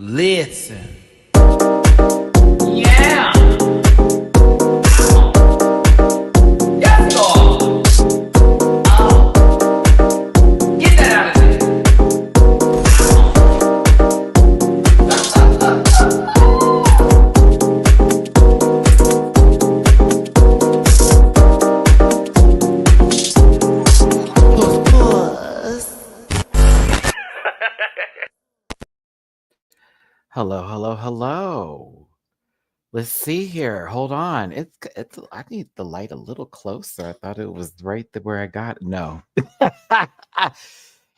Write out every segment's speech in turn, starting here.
Listen. Yeah. Yes, Lord. Oh. Get that out of there. Hello. Let's see here. Hold on. It's. I need the light a little closer. I thought it was right there where I got it. No.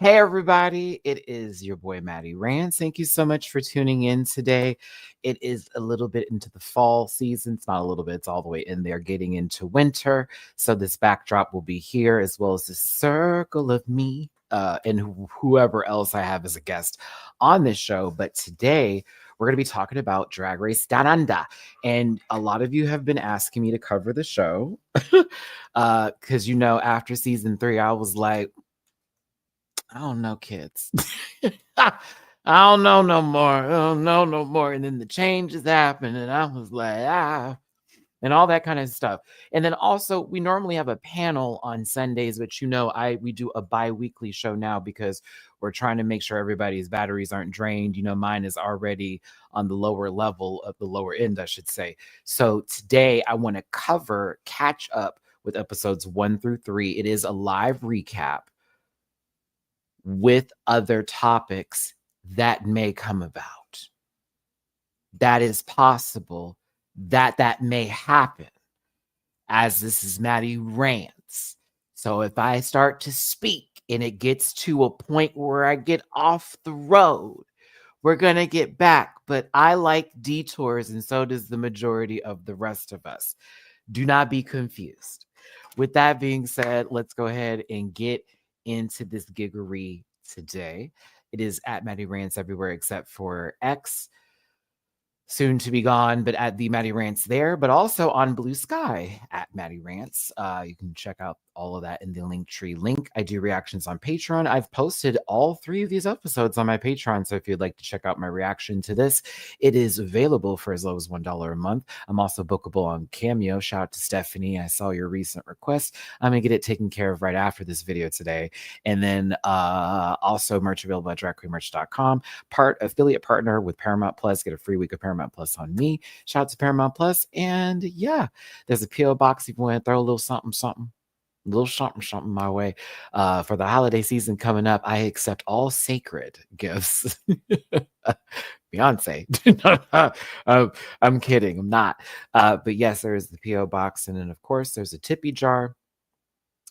Hey everybody, it is your boy Matty-Rants. Thank you so much for tuning in today. It is a little bit into the fall season. It's not a little bit, it's all the way in there, getting into winter. So this backdrop will be here, as well as the circle of me and whoever else I have as a guest on this show. But today we're going to be talking about Drag Race Down Under. And a lot of you have been asking me to cover the show because, after season 3, I was like, I don't know, kids. I don't know no more. I don't know no more. And then the changes happened, and I was like, and all that kind of stuff. And then also, we normally have a panel on Sundays, but we do a bi-weekly show now because we're trying to make sure everybody's batteries aren't drained. Mine is already on the lower level of the lower end, I should say. So today, I want to catch up with episodes 1 through 3. It is a live recap with other topics that may come about. That is possible that may happen, as this is Matty-Rants. So if I start to speak and it gets to a point where I get off the road, we're going to get back. But I like detours, and so does the majority of the rest of us. Do not be confused. With that being said, let's go ahead and get into this giggery today. It is at Matty-Rants everywhere except for X, soon to be gone, but at the Matty-Rants there, but also on Blue Sky at Matty-Rants. You can check out all of that in the Linktree link. I do reactions on Patreon. I've posted all 3 of these episodes on my Patreon, so if you'd like to check out my reaction to this, it is available for as low as $1 a month. I'm also bookable on Cameo. Shout out to Stephanie. I saw your recent request. I'm going to get it taken care of right after this video today. And then also merch available at dragqueenmerch.com. Affiliate partner with Paramount Plus. Get a free week of Paramount Plus on me. Shout out to Paramount Plus. And yeah, there's a P.O. box if you want to throw a little something my way. For the holiday season coming up, I accept all sacred gifts. Beyonce. I'm kidding. I'm not. But yes, there is the P.O. box. And then, of course, there's a tippy jar.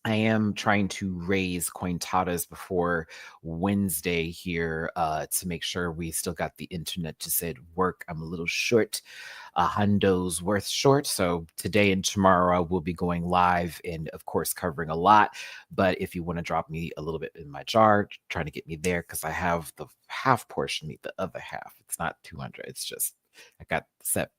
I am trying to raise cointadas before Wednesday here to make sure we still got the internet to say work. I'm a little short, $100's worth short. So today and tomorrow we'll be going live and, of course, covering a lot. But if you want to drop me a little bit in my jar, trying to get me there, because I have the half portion, need the other half. It's not 200. It's just I got set.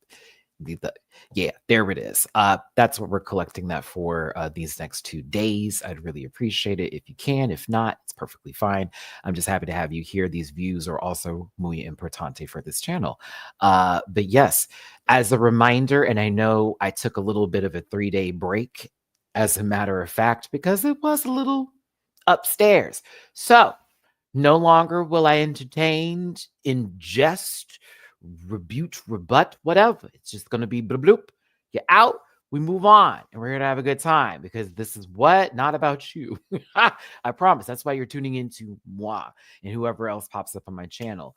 Yeah, there it is. That's what we're collecting that for these next 2 days. I'd really appreciate it if you can. If not, it's perfectly fine. I'm just happy to have you here. These views are also muy importante for this channel. But yes, as a reminder, and I know I took a little bit of a 3-day break, as a matter of fact, because it was a little upstairs. So no longer will I entertain, ingest, rebut, whatever. It's just going to be bloop, bloop. You're out. We move on, and we're going to have a good time, because this is not about you. I promise. That's why you're tuning into moi and whoever else pops up on my channel.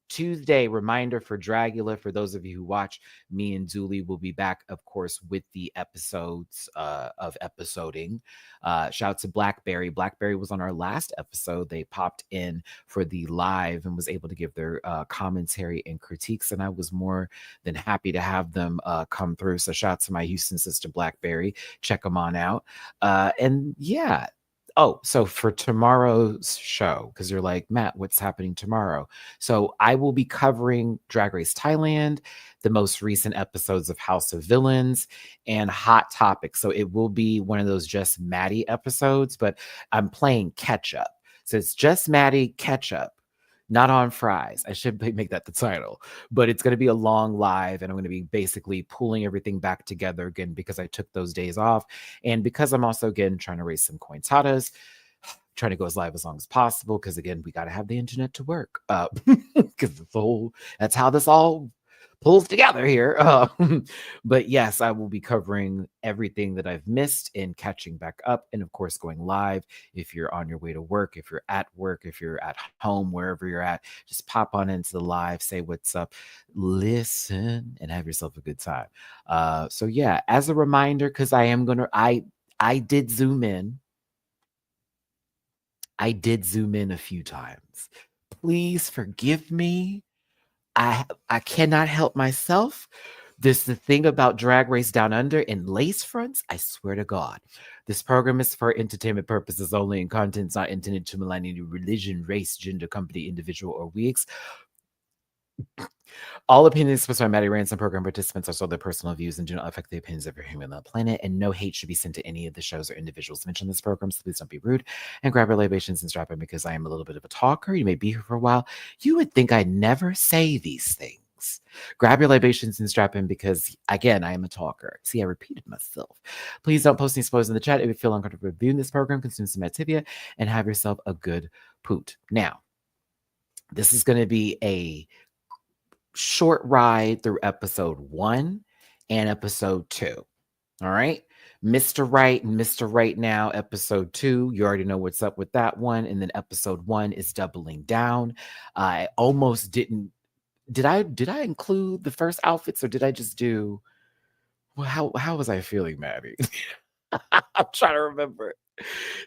Tuesday, reminder for Dragula, for those of you who watch, me and Dooley will be back, of course, with the episodes of episoding. Shout out to Blackberry. Blackberry was on our last episode. They popped in for the live and was able to give their commentary and critiques, and I was more than happy to have them come through. So shout out to my Houston sister, Blackberry. Check them on out. And yeah. Oh, so for tomorrow's show, because you're like, Matt, what's happening tomorrow? So I will be covering Drag Race Thailand, the most recent episodes of House of Villains, and Hot Topics. So it will be one of those just Maddie episodes, but I'm playing catch up. So it's just Maddie catch up. not on fries. I should make that the title, but it's going to be a long live, and I'm going to be basically pulling everything back together again because I took those days off, and because I'm also again trying to raise some cointadas, trying to go as live as long as possible because again we got to have the internet to work, because that's how this all pulls together here. But yes, I will be covering everything that I've missed and catching back up, and of course going live. If you're on your way to work, if you're at work, if you're at home, wherever you're at, just pop on into the live, say what's up, listen, and have yourself a good time. So yeah, as a reminder, because I did zoom in. I did zoom in a few times. Please forgive me. I cannot help myself. This the thing about Drag Race Down Under and lace fronts. I swear to God, this program is for entertainment purposes only, and content's not intended to malign any religion, race, gender, company, individual, or wigs. All opinions expressed by Matty-Rants and program participants are solely their personal views and do not affect the opinions of every human on the planet, and no hate should be sent to any of the shows or individuals mentioned in this program, so please don't be rude and grab your libations and strap in because I am a little bit of a talker. You may be here for a while. You would think I never say these things. Grab your libations and strap in because, again, I am a talker. See, I repeated myself. Please don't post any spoilers in the chat if you feel uncomfortable reviewing this program. Consume some Activia and have yourself a good poot. Now, this is going to be a short ride through episode 1 and episode 2. All right. Mr. Right and Mr. Right Now, episode 2. You already know what's up with that one. And then episode 1 is doubling down. I almost didn't. Did I include the first outfits or did I just do how was I feeling, Maddie? I'm trying to remember.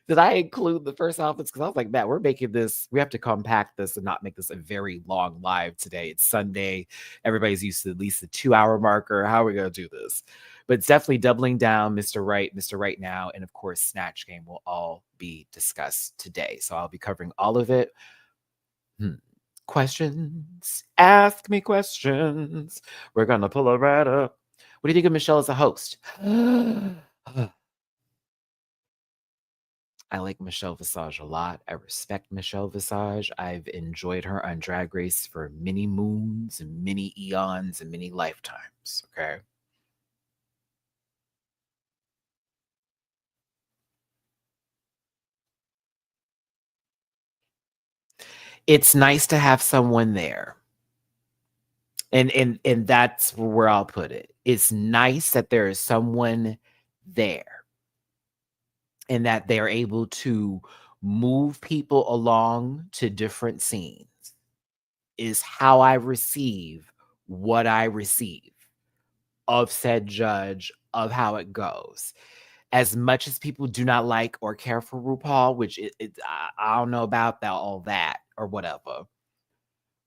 Did I include the first outfits? Because I was like, Matt, we're making this, we have to compact this and not make this a very long live today. It's Sunday. Everybody's used to at least the 2-hour marker. How are we going to do this? But it's definitely doubling down, Mr. Right Now, and of course, Snatch Game will all be discussed today. So I'll be covering all of it. Questions? Ask me questions. We're going to pull a right up. What do you think of Michelle as a host? I like Michelle Visage a lot. I respect Michelle Visage. I've enjoyed her on Drag Race for many moons and many eons and many lifetimes. Okay. It's nice to have someone there. And that's where I'll put it. It's nice that there is someone there and that they're able to move people along to different scenes is how I receive what I receive of said judge, of how it goes. As much as people do not like or care for RuPaul, which I don't know about that, all that or whatever.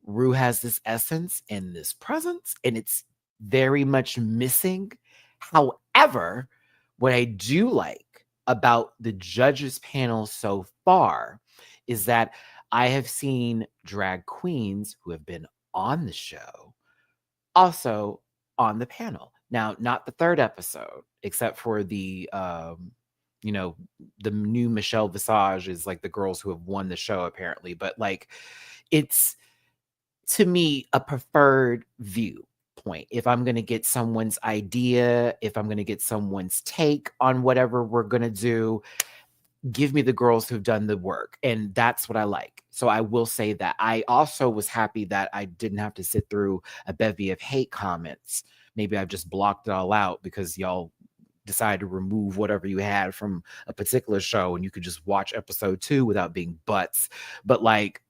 Ru has this essence and this presence, and it's very much missing. However, what I do like about the judges panel so far is that I have seen drag queens who have been on the show also on the panel. Now, not the third episode, except for the the new Michelle Visage is like the girls who have won the show apparently, but like it's to me a preferred viewpoint. If I'm going to get someone's idea, if I'm going to get someone's take on whatever we're going to do, give me the girls who've done the work. And that's what I like. So I will say that I also was happy that I didn't have to sit through a bevy of hate comments. Maybe I've just blocked it all out because y'all decided to remove whatever you had from a particular show and you could just watch episode 2 without being butts. But like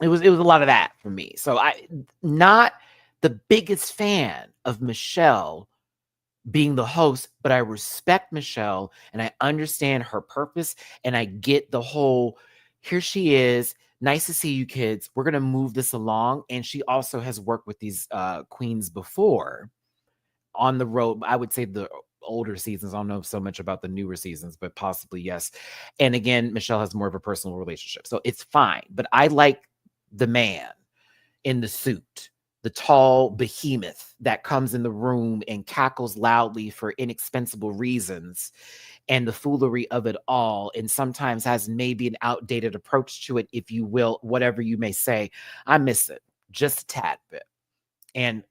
it was a lot of that for me. So I not the biggest fan of Michelle being the host, but I respect Michelle and I understand her purpose and I get the whole here she is. Nice to see you kids. We're going to move this along. And she also has worked with these queens before on the road. I would say the older seasons. I don't know so much about the newer seasons, but possibly yes. And again, Michelle has more of a personal relationship. So it's fine. But I like the man in the suit, the tall behemoth that comes in the room and cackles loudly for inexpensible reasons, and the foolery of it all, and sometimes has maybe an outdated approach to it, if you will, whatever you may say. I miss it just a tad bit. And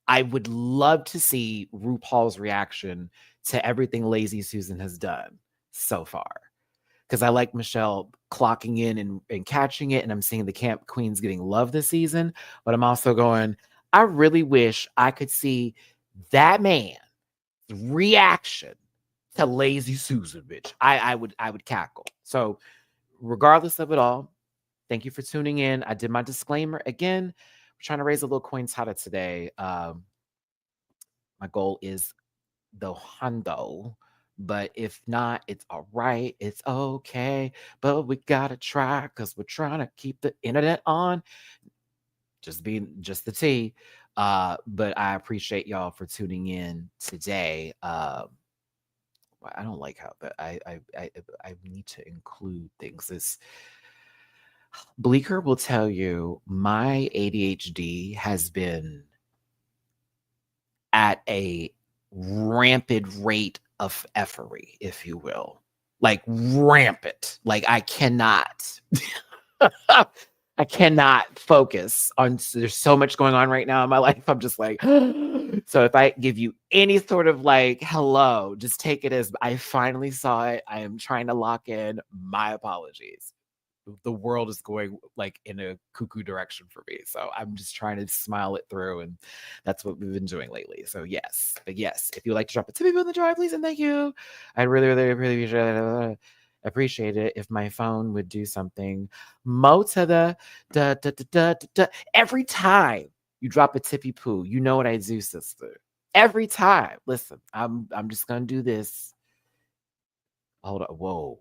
I would love to see RuPaul's reaction to everything Lazy Susan has done so far. Because I like Michelle clocking in and catching it, and I'm seeing the Camp Queens getting love this season. But I'm also going, I really wish I could see that man's reaction to Lazy Susan, bitch. I would cackle. So regardless of it all, thank you for tuning in. I did my disclaimer again. We're trying to raise a little coin tata today. My goal is the hundo, but if not, it's all right. It's okay, but we gotta try because we're trying to keep the internet on. Just the tea. But I appreciate y'all for tuning in today. I don't like how that I need to include things. This Bleeker will tell you my ADHD has been at a rampant rate of effery, if you will. Like rampant. Like I cannot I cannot focus on, there's so much going on right now in my life. I'm just like, so if I give you any sort of like hello, just take it as I finally saw it. I am trying to lock in. My apologies. The world is going like in a cuckoo direction for me. So I'm just trying to smile it through. And that's what we've been doing lately. So yes, but yes, if you would like to drop a tip in the jar, please and thank you. I really appreciate it if my phone would do something. Mo to the every time you drop a tippy poo, you know what I do, sister. Every time. Listen, I'm just gonna do this. Hold on. Whoa.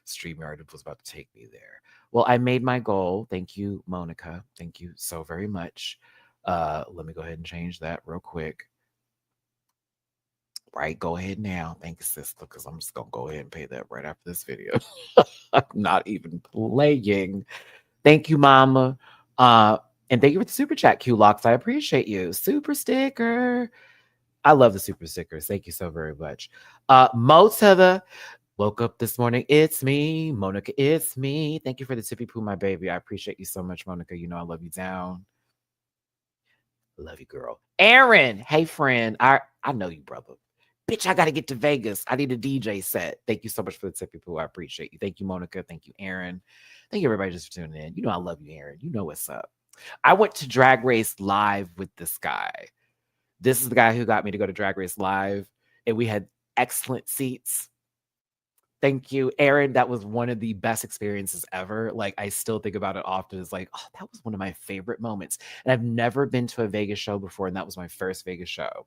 StreamYard was about to take me there. Well, I made my goal. Thank you, Monica. Thank you so very much. Let me go ahead and change that real quick. Right, go ahead now. Thank you, sister, because I'm just gonna go ahead and pay that right after this video. I'm not even playing. Thank you, Mama. And thank you for the super chat, Q-Locks. I appreciate you. Super sticker. I love the super stickers. Thank you so very much. Mo Tether. Woke up this morning. It's me, Monica. It's me. Thank you for the tippy poo, my baby. I appreciate you so much, Monica. You know I love you down. Love you, girl. Aaron, hey friend. I know you, brother. Bitch, I gotta get to Vegas. I need a DJ set. Thank you so much for the tippy poo. I appreciate you. Thank you, Monica. Thank you, Aaron. Thank you, everybody, just for tuning in. You know I love you, Aaron. You know what's up. I went to Drag Race Live with this guy. This is the guy who got me to go to Drag Race Live, and we had excellent seats. Thank you, Aaron. That was one of the best experiences ever. Like, I still think about it often. It's like, oh, that was one of my favorite moments. And I've never been to a Vegas show before, and that was my first Vegas show.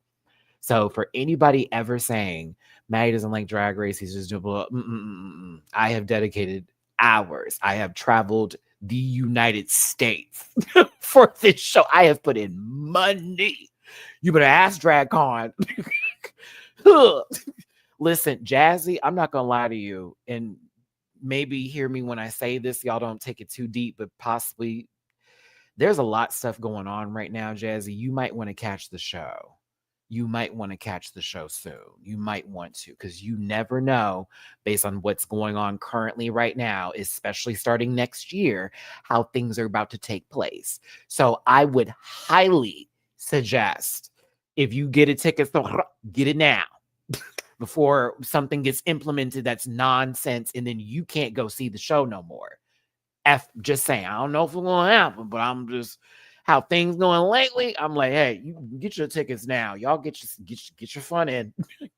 So for anybody ever saying Matty doesn't like Drag Race, he's just doing I have dedicated hours. I have traveled the United States for this show. I have put in money. You better ask DragCon. Listen, Jazzy, I'm not gonna lie to you, and maybe hear me when I say this. Y'all don't take it too deep, but possibly there's a lot of stuff going on right now, Jazzy. You might want to catch the show. You might want to catch the show soon. You might want to, because you never know, based on what's going on currently right now, especially starting next year, how things are about to take place. So I would highly suggest, if you get a ticket, so get it now before something gets implemented that's nonsense and then you can't go see the show no more. Just saying, I don't know if it's going to happen, but I'm just, how things going lately, I'm like, hey, you get your tickets now. Y'all get your fun in.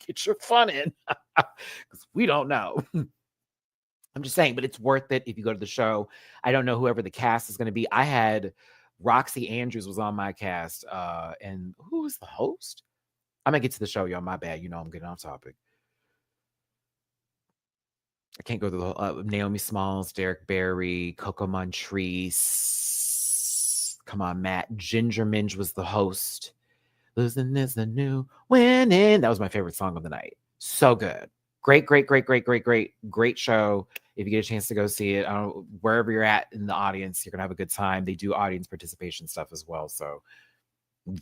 Get your fun in. Because we don't know. I'm just saying, but it's worth it if you go to the show. I don't know whoever the cast is going to be. I had Roxy Andrews was on my cast. And who was the host? I'm going to get to the show, y'all. My bad. You know I'm getting off topic. I can't go through the Naomi Smalls, Derek Barry, Coco Montrese. Come on, Matt. Ginger Minge was the host. Losing is the new winning. That was my favorite song of the night. So good. Great show. If you get a chance to go see it, wherever you're at in the audience, you're gonna have a good time. They do audience participation stuff as well. So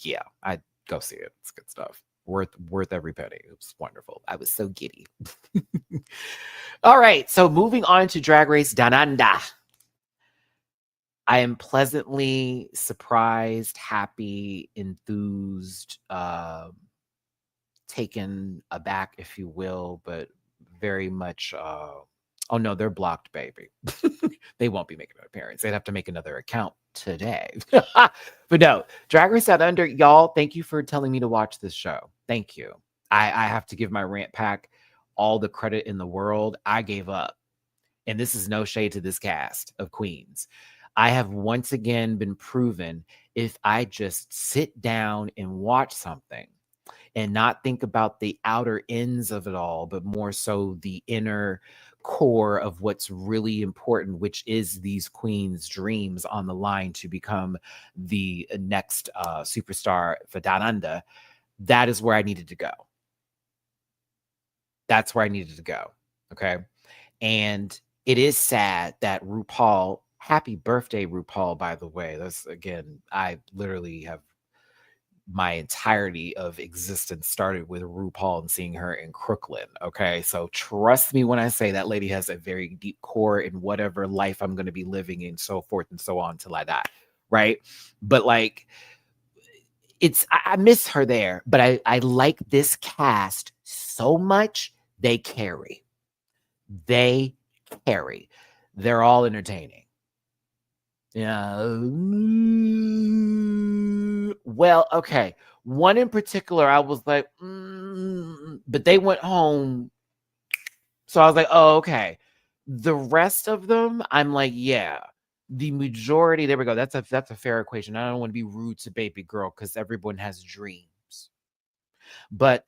yeah, I'd go see it. It's good stuff. Worth every penny. It was wonderful. I was so giddy. All right, so moving on to Drag Race Down Under. I am pleasantly surprised, happy, enthused, taken aback, if you will, but very much. Oh no, they're blocked, baby. They won't be making an appearance. They'd have to make another account today. But no, Drag Race Down Under, y'all. Thank you for telling me to watch this show. Thank you. I have to give my Rant Pack all the credit in the world. I gave up, and this is no shade to this cast of queens. I have once again been proven if I just sit down and watch something and not think about the outer ends of it all, but more so the inner core of what's really important, which is these queens' dreams on the line to become the next superstar for Down Under. That is where I needed to go. That's where I needed to go. Okay. And it is sad that RuPaul, happy birthday, RuPaul, by the way. That's again, I literally have my entirety of existence started with RuPaul and seeing her in Crooklyn. Okay. So trust me when I say that lady has a very deep core in whatever life I'm going to be living and so forth and so on till I die. Right. But like, I miss her there, but I like this cast so much. They carry. They carry. They're all entertaining. Yeah. Well, okay. One in particular, I was like, but they went home. So I was like, oh, okay. The rest of them, I'm like, yeah. The majority, there we go. That's a fair equation. I don't want to be rude to baby girl because everyone has dreams. But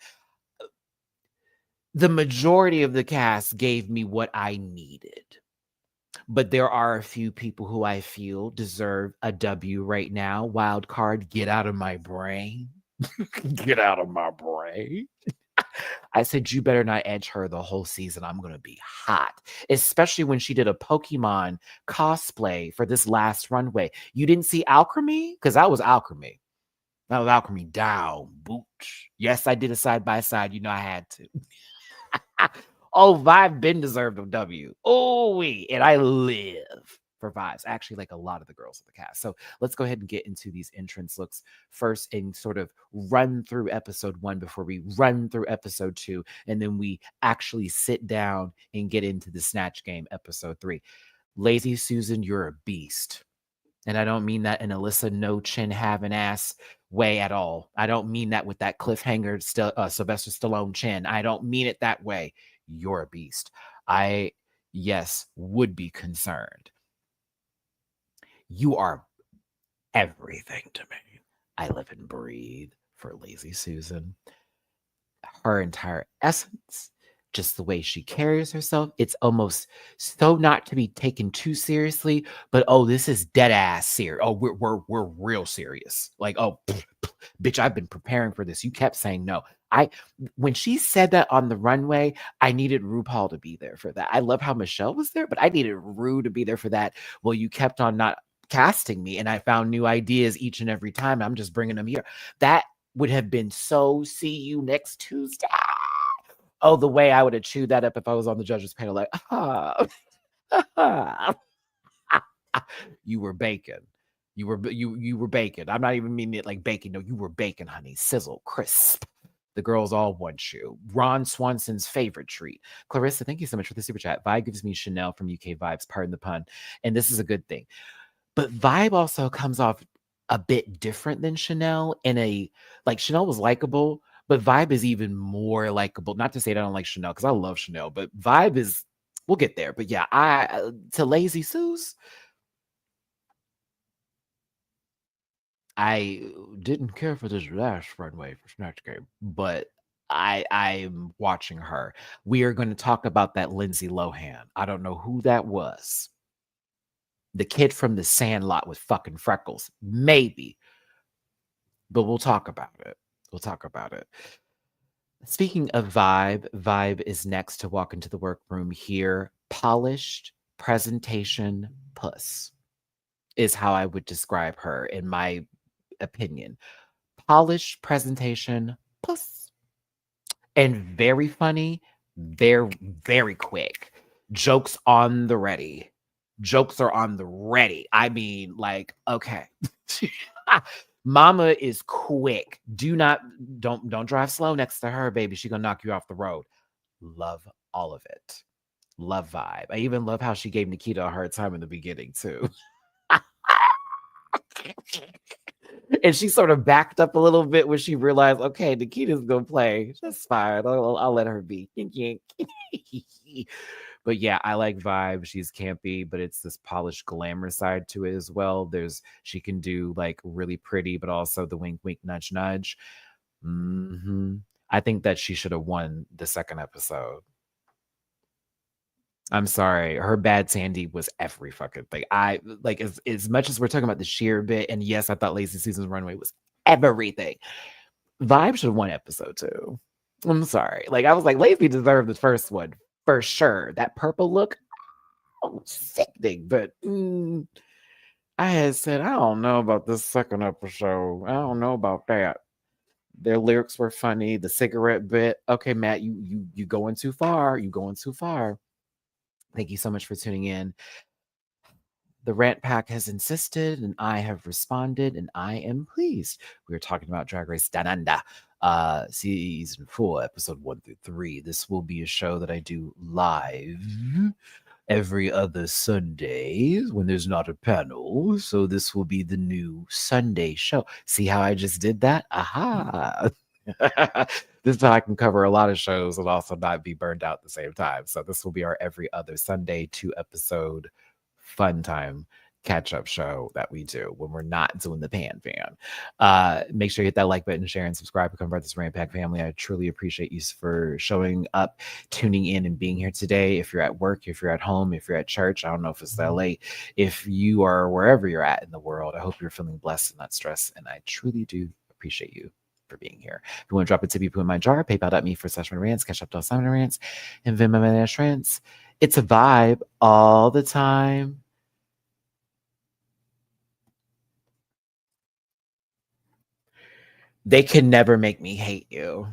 the majority of the cast gave me what I needed. But there are a few people who I feel deserve a W right now. Wild card, get out of my brain. Get out of my brain. I said, you better not edge her the whole season. I'm going to be hot, especially when she did a Pokemon cosplay for this last runway. You didn't see Alchemy? Because that was Alchemy. That was Alchemy down, booch. Yes, I did a side by side. You know, I had to. Oh, Vibe been deserved a W. Oh, and I live for Vibes. Actually, like a lot of the girls of the cast. So let's go ahead and get into these entrance looks first and sort of run through episode 1 before we run through episode 2. And then we actually sit down and get into the Snatch Game episode 3. Lazy Susan, you're a beast. And I don't mean that in Alyssa no chin having ass way at all. I don't mean that with that cliffhanger Sylvester Stallone chin. I don't mean it that way. You're a beast. I, yes, would be concerned. You are everything to me. I live and breathe for Lazy Susan. Her entire essence, just the way she carries herself, it's almost so not to be taken too seriously, but oh, this is dead ass serious. Oh, we're real serious. Like, oh, bitch, I've been preparing for this. You kept saying no. When she said that on the runway, I needed RuPaul to be there for that. I love how Michelle was there, but I needed Ru to be there for that. Well, you kept on not casting me, and I found new ideas each and every time. I'm just bringing them here. That would have been so see you next Tuesday. Oh, the way I would have chewed that up if I was on the judges panel, like, you were bacon. You were bacon. I'm not even meaning it like bacon. No, you were bacon, honey. Sizzle, crisp. The girls all want you. Ron Swanson's favorite treat. Clarissa, thank you so much for the super chat. Vibe gives me Chanel from UK Vibes, pardon the pun. And this is a good thing. But Vibe also comes off a bit different than Chanel like Chanel was likable, but Vibe is even more likable. Not to say that I don't like Chanel, because I love Chanel, but Vibe is, we'll get there. But yeah, to Lazy Suze, I didn't care for this last runway for Snatch Game, but I'm watching her. We are going to talk about that Lindsay Lohan. I don't know who that was. The kid from the Sandlot with fucking freckles. Maybe. But we'll talk about it. We'll talk about it. Speaking of Vibe, Vibe is next to walk into the workroom here. polished presentation puss is how I would describe her, in my opinion. Polished presentation puss. And very funny, very, very quick. Jokes on the ready. Jokes are on the ready. I mean, like, okay. Mama is quick. Don't drive slow next to her, baby. She gonna knock you off the road. Love all of it. Love vibe. I even love how she gave Nikita a hard time in the beginning too. And she sort of backed up a little bit when she realized, okay, Nikita's gonna play. That's fine. I'll let her be. But yeah, I like vibe. She's campy, but it's this polished glamour side to it as well. She can do like really pretty, but also the wink, wink, nudge, nudge. I think that she should have won the second episode. I'm sorry. Her bad Sandy was every fucking thing. I like as much as we're talking about the sheer bit, and yes, I thought Lazy Susan's runway was everything. Vibe should have won episode 2. I'm sorry. Like I was like, Lazy deserved the first one for sure. That purple look, sickening. But I had said, I don't know about this second episode. I don't know about that. Their lyrics were funny. The cigarette bit. Okay, Matt, you going too far. You going too far. Thank you so much for tuning in. The Rant Pack has insisted, and I have responded, and I am pleased. We are talking about Drag Race Down Under, season 4, episode 1-3. This will be a show that I do live every other Sunday when there's not a panel. So this will be the new Sunday show. See how I just did that? Aha! This is how I can cover a lot of shows and also not be burned out at the same time. So this will be our every other Sunday 2-episode fun time catch-up show that we do when we're not doing the pan. Make sure you hit that like button, share, and subscribe. Become part of this Rant Pack family. I truly appreciate you for showing up, tuning in, and being here today. If you're at work, if you're at home, if you're at church, I don't know if it's LA, if you are wherever you're at in the world, I hope you're feeling blessed and not stressed, and I truly do appreciate you for being here. If you want to drop a tip, you put in my jar, paypal.me/MattyRants, cash up.MattyRants, and Venmo MattyRants. It's a vibe all the time. They can never make me hate you.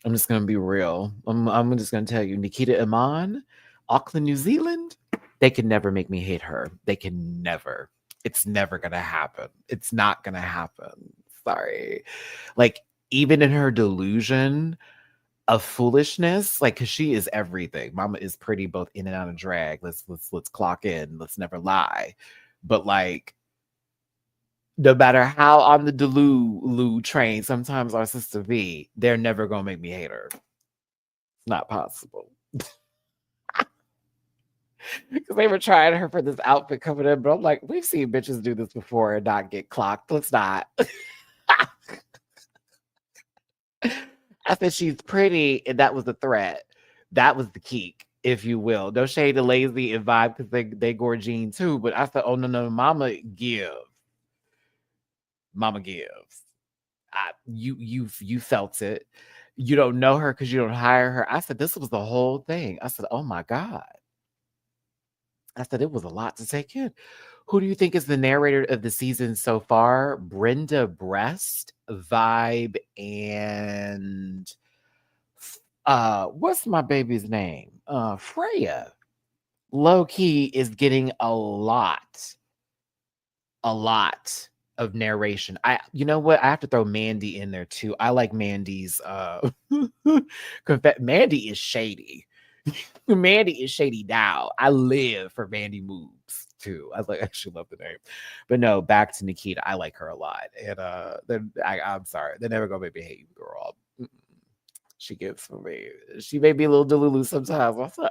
I'm just gonna be real. I'm just gonna tell you, Nikita Iman, Auckland, New Zealand, they can never make me hate her. They can never. It's never gonna happen. It's not gonna happen. Sorry. Like, even in her delusion of foolishness, like, because she is everything. Mama is pretty both in and out of drag. Let's clock in. Let's never lie. But like, no matter how on the Delulu train, sometimes our sister V, they're never gonna make me hate her. It's not possible. Because they were trying her for this outfit coming in, but I'm like, we've seen bitches do this before and not get clocked. Let's not. I said she's pretty, and that was the threat. That was the keek, if you will. No shade to Lazy and Vibe because they gorgine too. But I said, oh no, Mama give. Mama gives. You felt it. You don't know her because you don't hire her. I said, this was the whole thing. I said, oh my God. I said, it was a lot to take in. Who do you think is the narrator of the season so far? Brenda Breast, Vibe, and what's my baby's name? Freya. Low key is getting a lot of narration. You know what? I have to throw Mandy in there too. I like Mandy's Mandy is shady. Mandy is shady now. I live for Mandy moves too. I actually love the name. But no, back to Nikita. I like her a lot. And I'm sorry. They're never gonna make me hate you, girl. She gives for me. She may be a little delulu sometimes. I said,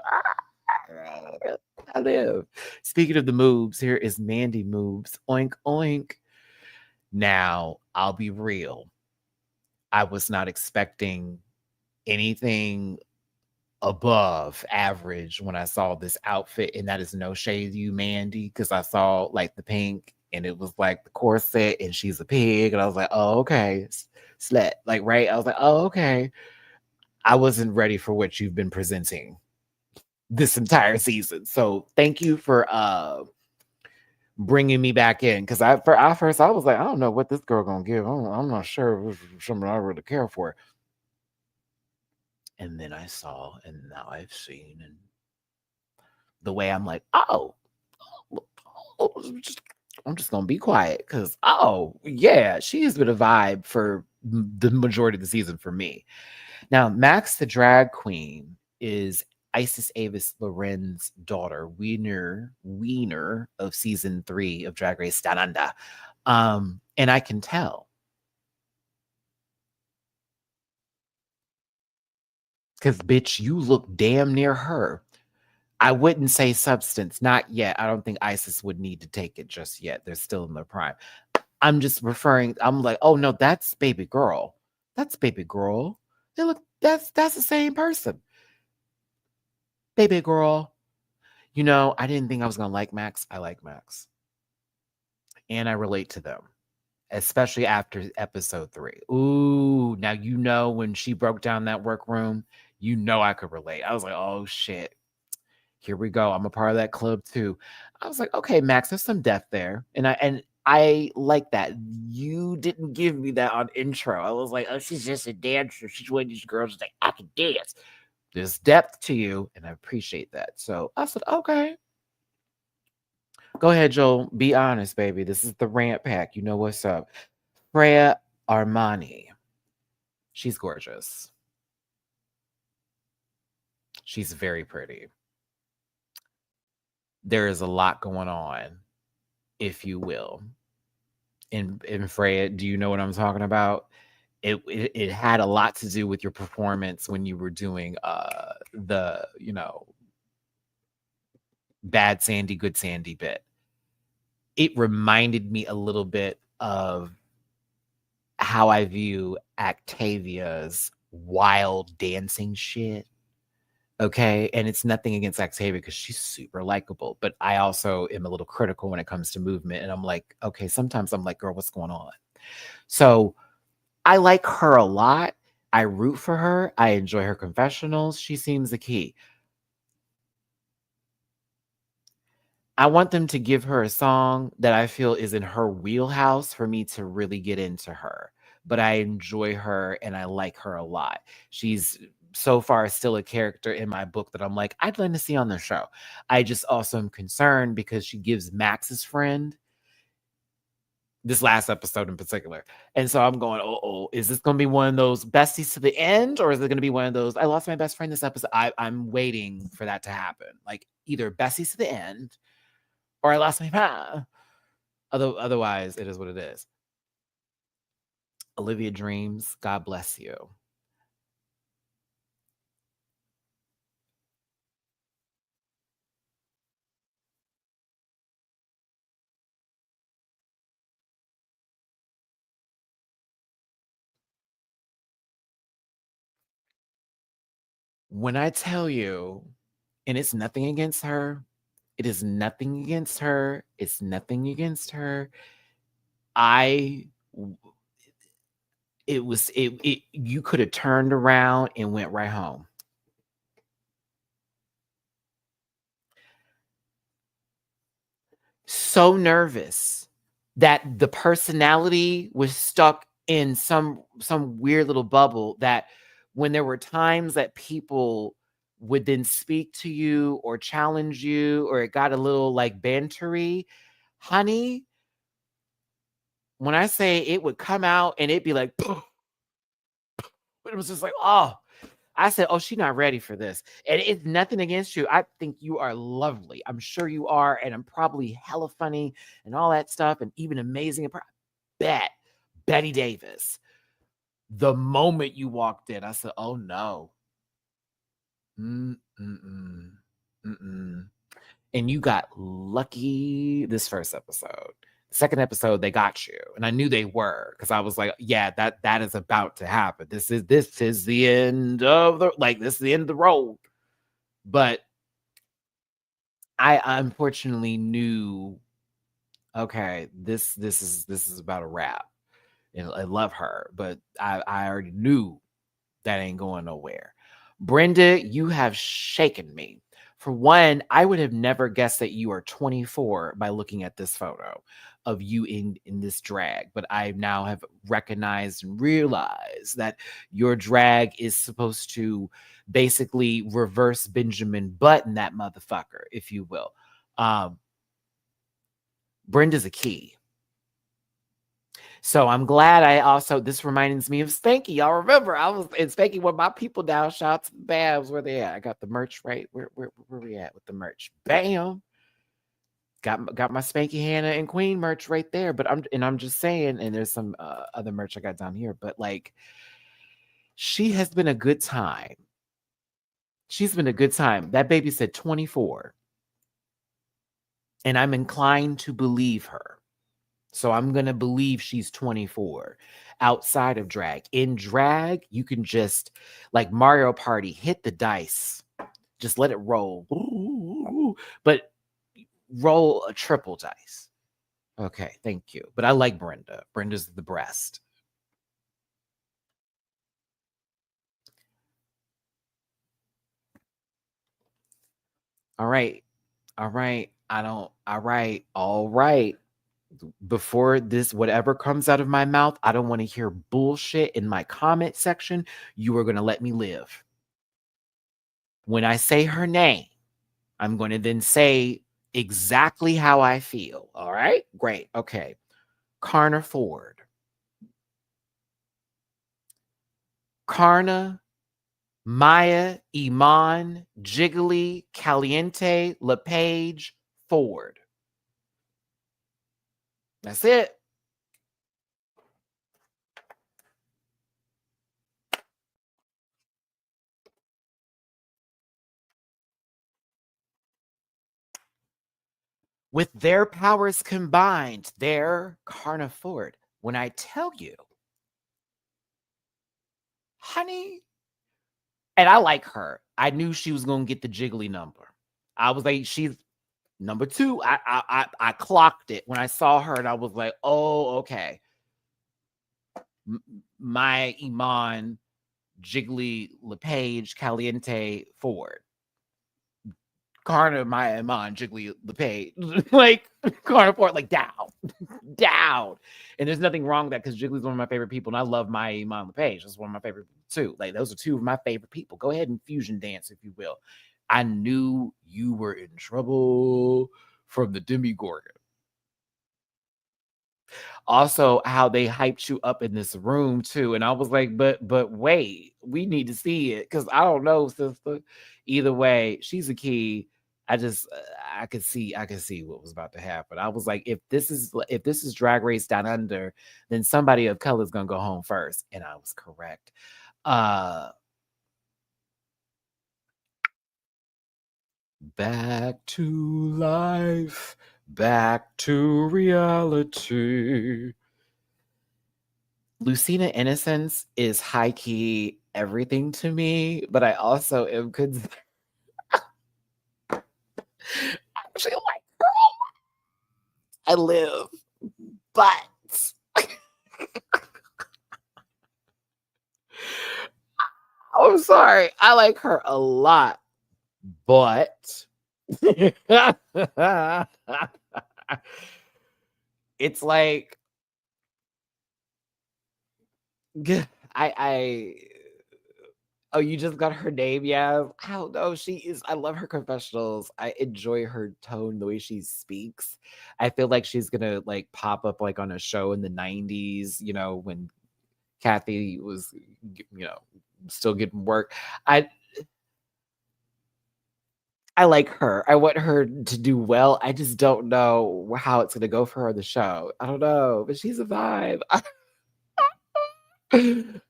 I live. Speaking of the moves, here is Mandy moves. Oink oink. Now, I'll be real. I was not expecting anything above average when I saw this outfit, and that is no shade to you, Mandy, because I saw like the pink and it was like the corset and she's a pig, and I was like, oh, okay, slut, like, right? I was like, oh, okay. I wasn't ready for what you've been presenting. this entire season. So thank you for bringing me back in, because at first I was like, I don't know what this girl gonna give. I'm not sure if it's something I really care for. And then I saw, and now I've seen, and the way I'm like, oh, I'm just gonna be quiet, because yeah, she has been a vibe for the majority of the season for me. Now, Max the drag queen is Isis Avis Loren's daughter, Wiener of season 3 of Drag Race Down Under. And I can tell, because bitch, you look damn near her. I wouldn't say substance, not yet. I don't think Isis would need to take it just yet. They're still in their prime. I'm just referring, I'm like, oh no, that's baby girl. That's baby girl. They look, that's the same person. Baby girl. You know, I didn't think I was gonna like Max. I like Max. And I relate to them, especially after episode 3. Ooh, now you know when she broke down that workroom, you know I could relate. I was like, oh shit. Here we go. I'm a part of that club too. I was like, okay, Max, there's some depth there. And I like that. You didn't give me that on intro. I was like, oh, she's just a dancer. She's one of these girls that I can dance. There's depth to you, and I appreciate that. So I said, okay. Go ahead, Joel. Be honest, baby. This is the Rant Pack. You know what's up. Freya Armani. She's gorgeous. She's very pretty. There is a lot going on, if you will. In Freya, do you know what I'm talking about? It had a lot to do with your performance when you were doing the, bad Sandy, good Sandy bit. It reminded me a little bit of how I view Octavia's wild dancing shit. Okay. And it's nothing against Octavia, because she's super likable. But I also am a little critical when it comes to movement. And I'm like, okay, sometimes I'm like, girl, what's going on? So I like her a lot. I root for her. I enjoy her confessionals. She seems the key. I want them to give her a song that I feel is in her wheelhouse for me to really get into her. But I enjoy her and I like her a lot. She's so far still a character in my book that I'm like, I'd like to see on the show. I just also am concerned because she gives Max's friend this last episode in particular. And so I'm going, is this going to be one of those besties to the end? Or is it going to be one of those, I lost my best friend this episode? I'm waiting for that to happen. Like either besties to the end, or I lost my path. Otherwise, it is what it is. Olivia Dreams, God bless you. When I tell you, and it's nothing against her, it is nothing against her, it's nothing against her. You could have turned around and went right home. So nervous that the personality was stuck in some weird little bubble, that when there were times that people would then speak to you or challenge you, or it got a little like bantery, honey, when I say it would come out and it'd be like, it was just like, oh, I said, oh, she's not ready for this. And it's nothing against you. I think you are lovely. I'm sure you are. And I'm probably hella funny and all that stuff, and even amazing. Bet Betty Davis. The moment you walked in, I said, oh no. Mm-mm. Mm-mm. And you got lucky this first episode. Second episode, they got you. And I knew they were, because I was like, yeah, that is about to happen. This is the end of this is the end of the road. But I unfortunately knew, okay, this is about a wrap. And I love her, but I already knew that ain't going nowhere. Brenda, you have shaken me. For one, I would have never guessed that you are 24 by looking at this photo of you in this drag, but I now have recognized and realized that your drag is supposed to basically reverse Benjamin Button that motherfucker, if you will. Brenda's a key. So I'm glad this reminds me of Spanky. Y'all remember I was in Spanky with my people down. Shout out to the Babs. Where they at? I got the merch right. Where we at with the merch? Bam. Got my Spanky Hannah and Queen merch right there. But I'm just saying, and there's some other merch I got down here. But like, she has been a good time. She's been a good time. That baby said 24. And I'm inclined to believe her. So I'm going to believe she's 24 outside of drag. In drag, you can just, like Mario Party, hit the dice. Just let it roll. But roll a triple dice. Okay, thank you. But I like Brenda. Brenda's the best. All right. All right. All right. Before this, whatever comes out of my mouth, I don't want to hear bullshit in my comment section. You are going to let me live. When I say her name, I'm going to then say exactly how I feel. All right? Great. Okay. Karna Ford. Karna, Maya, Iman, Jiggly, Caliente, LePage, Ford. That's it. With their powers combined, they're Karna Ford. When I tell you, honey, and I like her. I knew she was going to get the Jiggly number. I was like, she's number 2. I clocked it when I saw her, and I was like, oh, okay. My Iman, Jiggly, LePage, Caliente, Ford. Karna, Maya, Iman, Jiggly, LePage. Like, Karna Ford, like, down. Down. And there's nothing wrong with that because Jiggly's one of my favorite people, and I love Maya, Iman, LePage. That's one of my favorite people, too. Like, those are 2 of my favorite people. Go ahead and fusion dance, if you will. I knew you were in trouble from the Demigorgon. Also, how they hyped you up in this room too, and I was like, but wait, we need to see it because I don't know, sister. Either way, she's a key. I could see what was about to happen. I was like, if this is Drag Race Down Under, then somebody of color is gonna go home first, and I was correct. Back to life, back to reality. Lucina Innocence is high key everything to me, but I also am concerned. I actually like her. I live, but I'm sorry. I like her a lot, but it's like I oh, you just got her name? Yeah. I don't know. I love her confessionals. I enjoy her tone, the way she speaks. I feel like she's gonna like pop up like on a show in the 90s, when Kathy was, still getting work. I like her. I want her to do well. I just don't know how it's gonna go for her on the show. I don't know, but she's a vibe.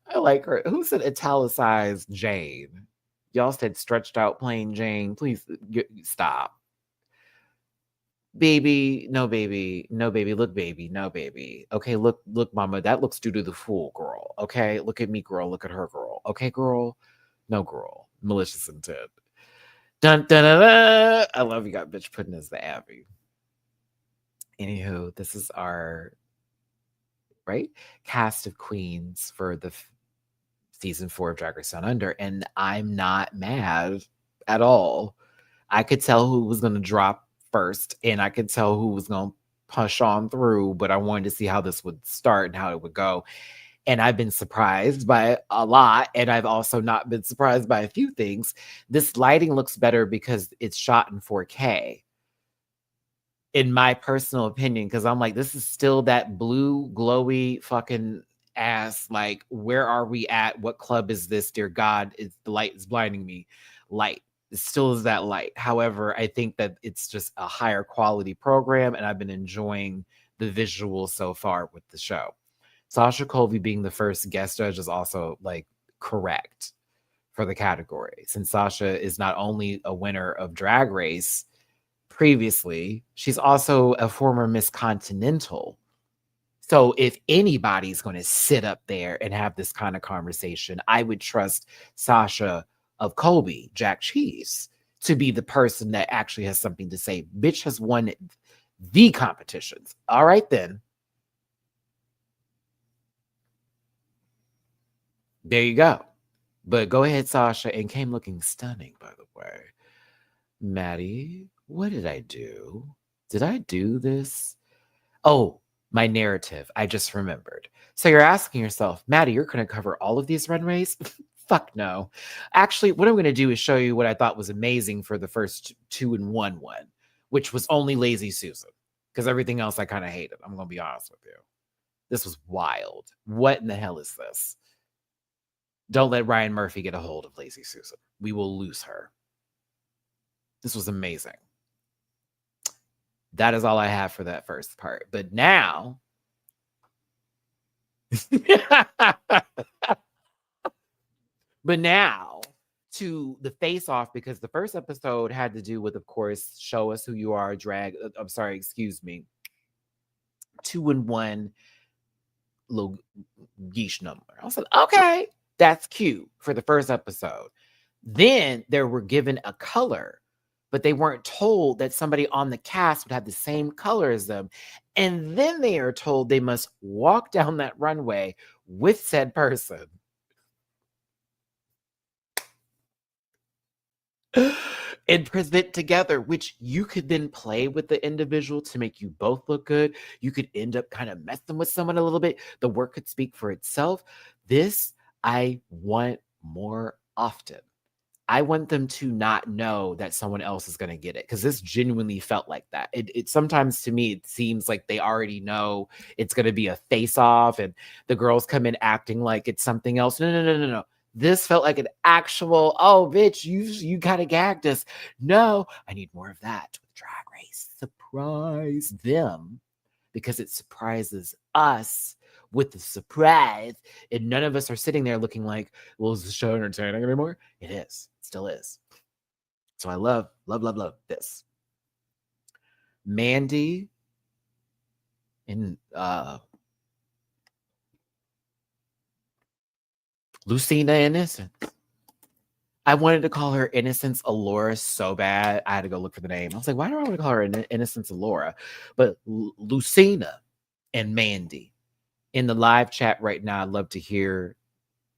I like her. Who said italicized Jane? Y'all said stretched out plain Jane. Please stop. Baby, no baby, no baby, look baby, no baby. Okay, look, mama, that looks due to the fool, girl. Okay, look at me, girl, look at her, girl. Okay, girl, no girl, malicious intent. Dun dun dun, dun. I love you got bitch pudding as the Abby. Anywho, this is our cast of queens for the season 4 of Drag Race Down Under, and I'm not mad at all. I could tell who was going to drop first, and I could tell who was going to push on through, but I wanted to see how this would start and how it would go. And I've been surprised by a lot, and I've also not been surprised by a few things. This lighting looks better because it's shot in 4K, in my personal opinion, because I'm like, this is still that blue, glowy fucking ass. Like, where are we at? What club is this? Dear God, the light is blinding me. Light. It still is that light. However, I think that it's just a higher quality program, and I've been enjoying the visuals so far with the show. Sasha Colby being the first guest judge is also like correct for the category, since Sasha is not only a winner of Drag Race previously, she's also a former Miss Continental. So if anybody's going to sit up there and have this kind of conversation, I would trust Sasha of Colby, Jack Cheese, to be the person that actually has something to say. Bitch has won the competitions. All right, then. There you go. But go ahead, Sasha, and came looking stunning, by the way. Matty, what did I do? Did I do this? Oh, my narrative. I just remembered. So you're asking yourself, Matty, you're going to cover all of these runways? Fuck no. Actually, what I'm going to do is show you what I thought was amazing for the first 2-in-1 one, which was only Lazy Susan, because everything else I kind of hated. I'm going to be honest with you. This was wild. What in the hell is this? Don't let Ryan Murphy get a hold of Lazy Susan. We will lose her. This was amazing. That is all I have for that first part. But now, to the face off, because the first episode had to do with, of course, show us who you are, drag. I'm sorry, excuse me. 2-in-1 little geesh number. I was like, okay, that's cute for the first episode. Then they were given a color, but they weren't told that somebody on the cast would have the same color as them. And then they are told they must walk down that runway with said person. And present together, which you could then play with the individual to make you both look good. You could end up kind of messing with someone a little bit. The work could speak for itself. This I want more often. I want them to not know that someone else is going to get it, because this genuinely felt like that. It sometimes, to me, it seems like they already know it's going to be a face-off, and the girls come in acting like it's something else. No. This felt like an actual, oh, bitch, you kind of gagged us. No, I need more of that with Drag Race. Surprise them, because it surprises us with the surprise, and none of us are sitting there looking like, well, is the show entertaining anymore? It is. It still is. So I love this. Mandy and Lucina Innocence. I wanted to call her Innocence Allura so bad. I had to go look for the name. I was like, why do I want to call her Innocence Allura? But Lucina and Mandy. In the live chat right now, I'd love to hear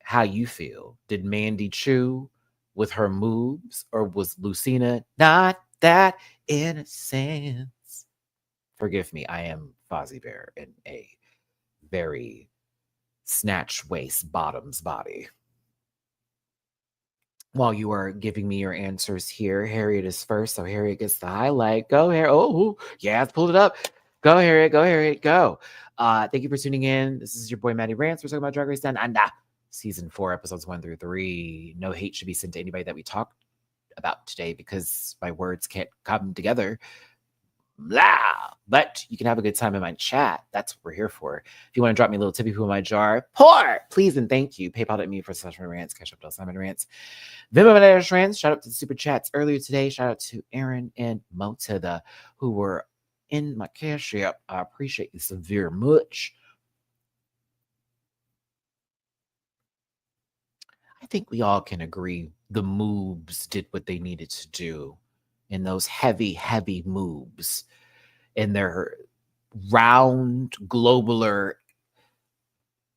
how you feel. Did Mandy chew with her moves, or was Lucina not that innocent? Forgive me, I am Fozzie Bear in a very snatch waist bottoms body. While you are giving me your answers here, Harriet is first, so Harriet gets the highlight. Go, Harriet. Oh, yeah, it's pulled it up. Go, Harriet. Go, Harriet. Go. Thank you for tuning in. This is your boy, Matty-Rants. We're talking about Drag Race Down Under. Season 4, episodes 1-3. No hate should be sent to anybody that we talked about today, because my words can't come together. Blah. But you can have a good time in my chat. That's what we're here for. If you want to drop me a little tippy poo in my jar, pour, please and thank you. PayPal.me for /MattyRants, Cash App /MattyRants. Venmo MattyRants. Shout out to the super chats earlier today. Shout out to Aaron and Motada, who were in my Cash App. I appreciate you so very much. I think we all can agree the moves did what they needed to do in those heavy moves, in their round, globular,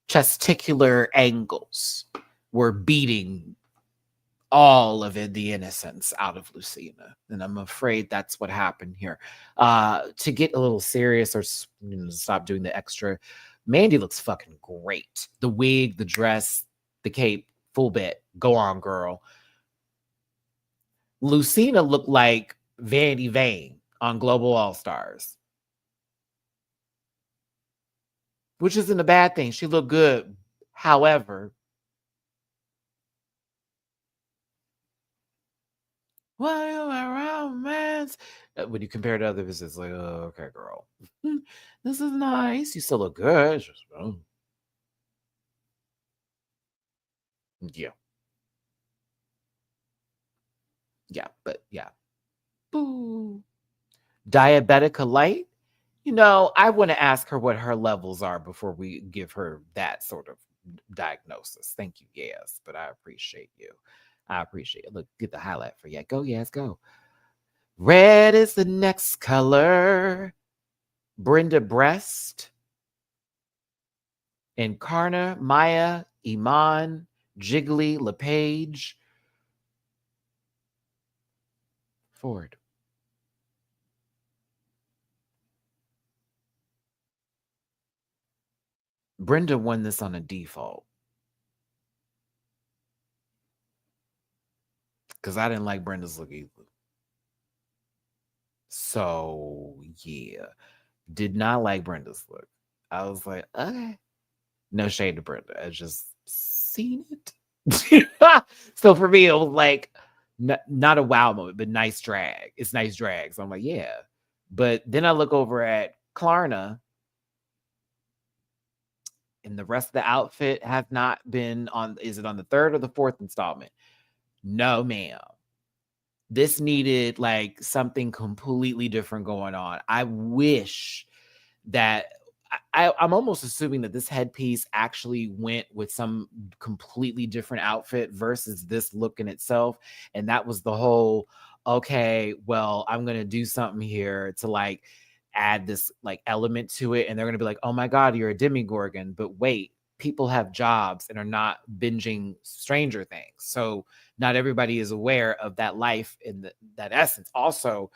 testicular angles were beating all of it, the innocence out of Lucina. And I'm afraid that's what happened here. To get a little serious or stop doing the extra, Mandy looks fucking great. The wig, the dress, the cape, full bit. Go on, girl. Lucina looked like Vanity Vane on Global All Stars, which isn't a bad thing. She looked good. However, why am I romance? When you compare to others, it's like, oh, okay, girl. This is nice. You still look good. It's just, yeah. Yeah, but yeah. Boo. Diabetica light. I want to ask her what her levels are before we give her that sort of diagnosis. Thank you, yes, but I appreciate you. I appreciate it. Look, get the highlight for you. Go, yes, go. Red is the next color. Brenda Breast, Encarna, Maya, Iman, Jiggly, LePage, Ford. Brenda won this on a default because I didn't like Brenda's look either. So, yeah, did not like Brenda's look. I was like, okay. No shade to Brenda. I just seen it. So for me, it was like not a wow moment, but nice drag. It's nice drag. So I'm like, yeah. But then I look over at Klarna, and the rest of the outfit has not been on. Is it on the third or the fourth installment? No, ma'am. This needed like something completely different going on. I wish that I'm almost assuming that this headpiece actually went with some completely different outfit versus this look in itself. And that was the whole, okay, well, I'm going to do something here to like add this like element to it. And they're going to be like, oh my God, you're a demigorgon. But wait, people have jobs and are not binging Stranger Things. So not everybody is aware of that life and that essence. Also,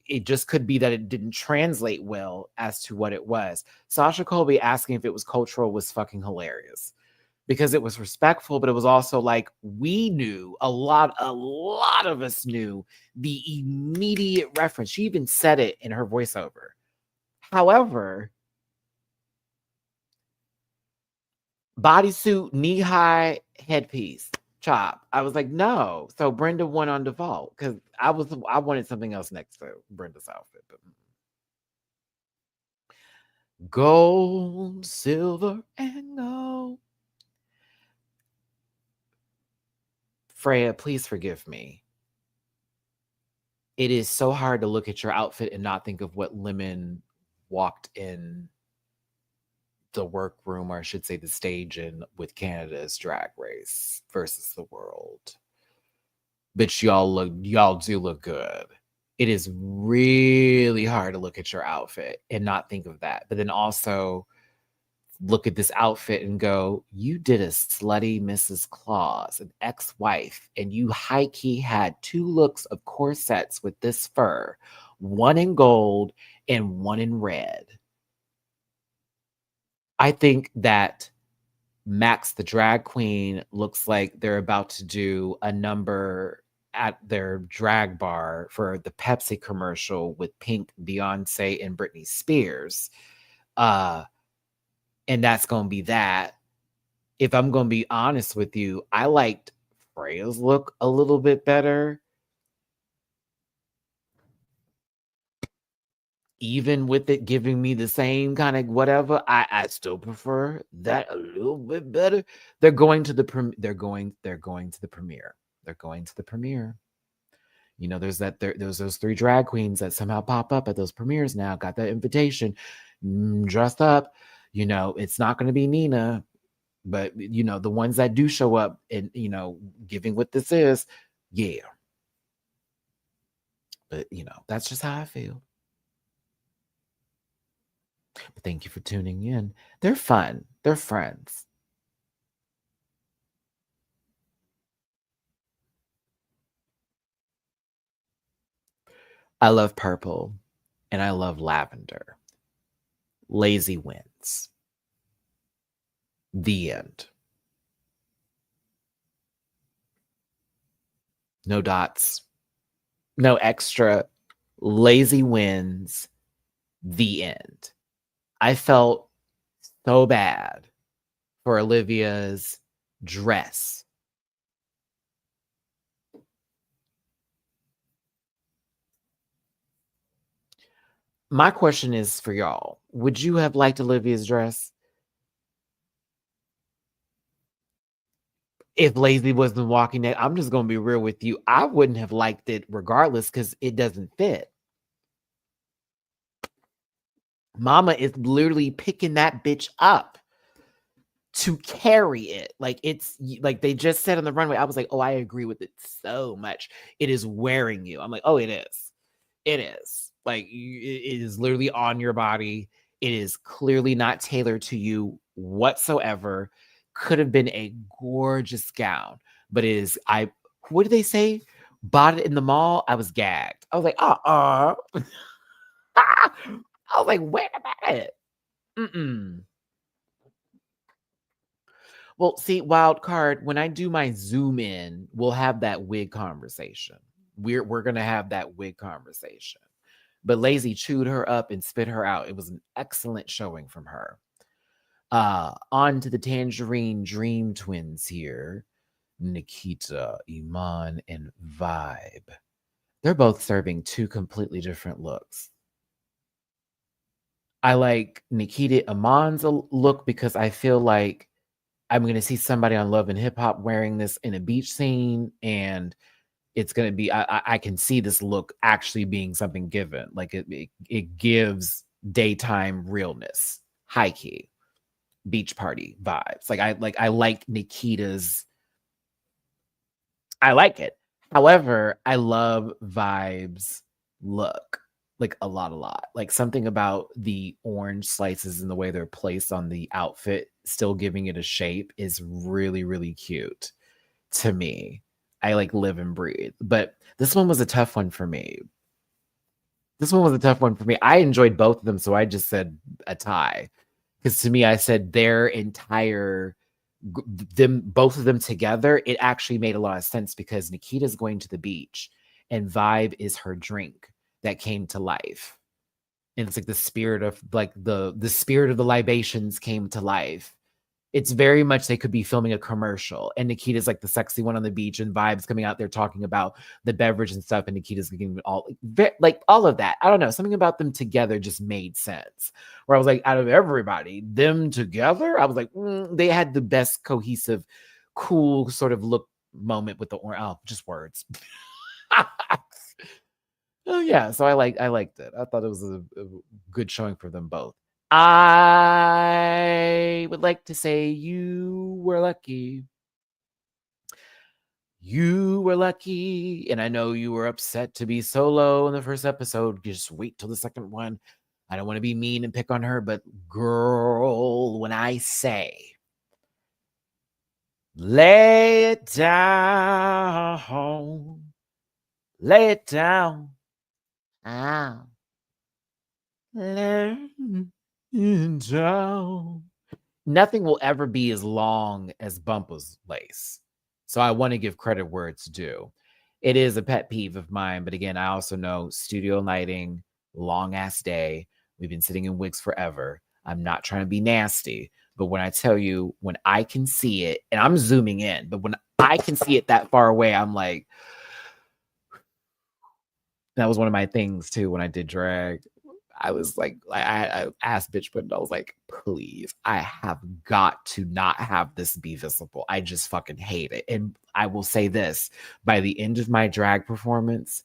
it just could be that it didn't translate well as to what it was. Sasha Colby asking if it was cultural was fucking hilarious because it was respectful, but it was also like we knew a lot of us knew the immediate reference. She even said it in her voiceover. However, bodysuit, knee-high headpiece, chop. I was like, no. So Brenda went on default because I wanted something else next to Brenda's outfit. But gold, silver, and gold. Freya, please forgive me. It is so hard to look at your outfit and not think of what Lemon walked in the workroom, or I should say the stage, in with Canada's Drag Race versus the world. But y'all do look good. It is really hard to look at your outfit and not think of that. But then also look at this outfit and go, you did a slutty Mrs. Claus, an ex-wife, and you high-key had two looks of corsets with this fur, one in gold and one in red. I think that Max the drag queen looks like they're about to do a number at their drag bar for the Pepsi commercial with Pink, Beyonce, and Britney Spears. And that's going to be that. If I'm going to be honest with you, I liked Freya's look a little bit better. Even with it giving me the same kind of whatever, I still prefer that a little bit better. They're going to the they're going to the premiere. They're going to the premiere. There's those three drag queens that somehow pop up at those premieres now. Got that invitation, dressed up. It's not going to be Nina, but the ones that do show up and giving what this is, yeah. But that's just how I feel. But thank you for tuning in. They're fun. They're friends. I love purple and I love lavender. Lazy wins. The end. No dots. No extra. Lazy wins. The end. I felt so bad for Olivia's dress. My question is for y'all. Would you have liked Olivia's dress if Lazy wasn't walking it? I'm just going to be real with you. I wouldn't have liked it regardless because it doesn't fit. Mama is literally picking that bitch up to carry it. Like, it's like they just said on the runway. I was like, oh, I agree with it so much. It is wearing you. I'm like, oh, it is. It is. Like, it is literally on your body. It is clearly not tailored to you whatsoever. Could have been a gorgeous gown, but it is. What did they say? Bought it in the mall. I was gagged. I was like, I was like, wait a minute. Mm-mm. Well, see, wild card, when I do my zoom in, we'll have that wig conversation. We're gonna have that wig conversation. But Lazy chewed her up and spit her out. It was an excellent showing from her. On to the Tangerine Dream Twins here. Nikita, Iman, and Vibe. They're both serving two completely different looks. I like Nikita Iman's look because I feel like I'm going to see somebody on Love and Hip Hop wearing this in a beach scene, and it's going to be, I can see this look actually being something given. Like it gives daytime realness, high key, beach party vibes. I like Nikita's, I like it. However, I love Vibe's look. Like a lot. Like something about the orange slices and the way they're placed on the outfit, still giving it a shape, is really, really cute to me. I like live and breathe. But this one was a tough one for me. I enjoyed both of them, so I just said a tie. Because to me, I said their entire both of them together, it actually made a lot of sense because Nikita's going to the beach and Vibe is her drink that came to life. And it's like the spirit of like the spirit of the libations came to life. It's very much they could be filming a commercial and Nikita's like the sexy one on the beach and Vibe's coming out there talking about the beverage and stuff and Nikita's getting all like all of that. I don't know, something about them together just made sense. Where I was like, out of everybody, them together, I was like, they had the best cohesive, cool sort of look moment with the orange. Oh, just words. Oh yeah, so I liked it. I thought it was a good showing for them both. I would like to say you were lucky. You were lucky, and I know you were upset to be solo in the first episode. Just wait till the second one. I don't want to be mean and pick on her, but girl, when I say lay it down, lay it down. Ah. Lay it down. Nothing will ever be as long as Bumpa's lace. So I want to give credit where it's due. It is a pet peeve of mine, but again, I also know studio lighting, long ass day. We've been sitting in wigs forever. I'm not trying to be nasty, but when I tell you, when I can see it, and I'm zooming in, but when I can see it that far away, I'm like, that was one of my things too when I did drag. I was like, I asked bitch, but I was like, please, I have got to not have this be visible. I just fucking hate it. And I will say this, by the end of my drag performance,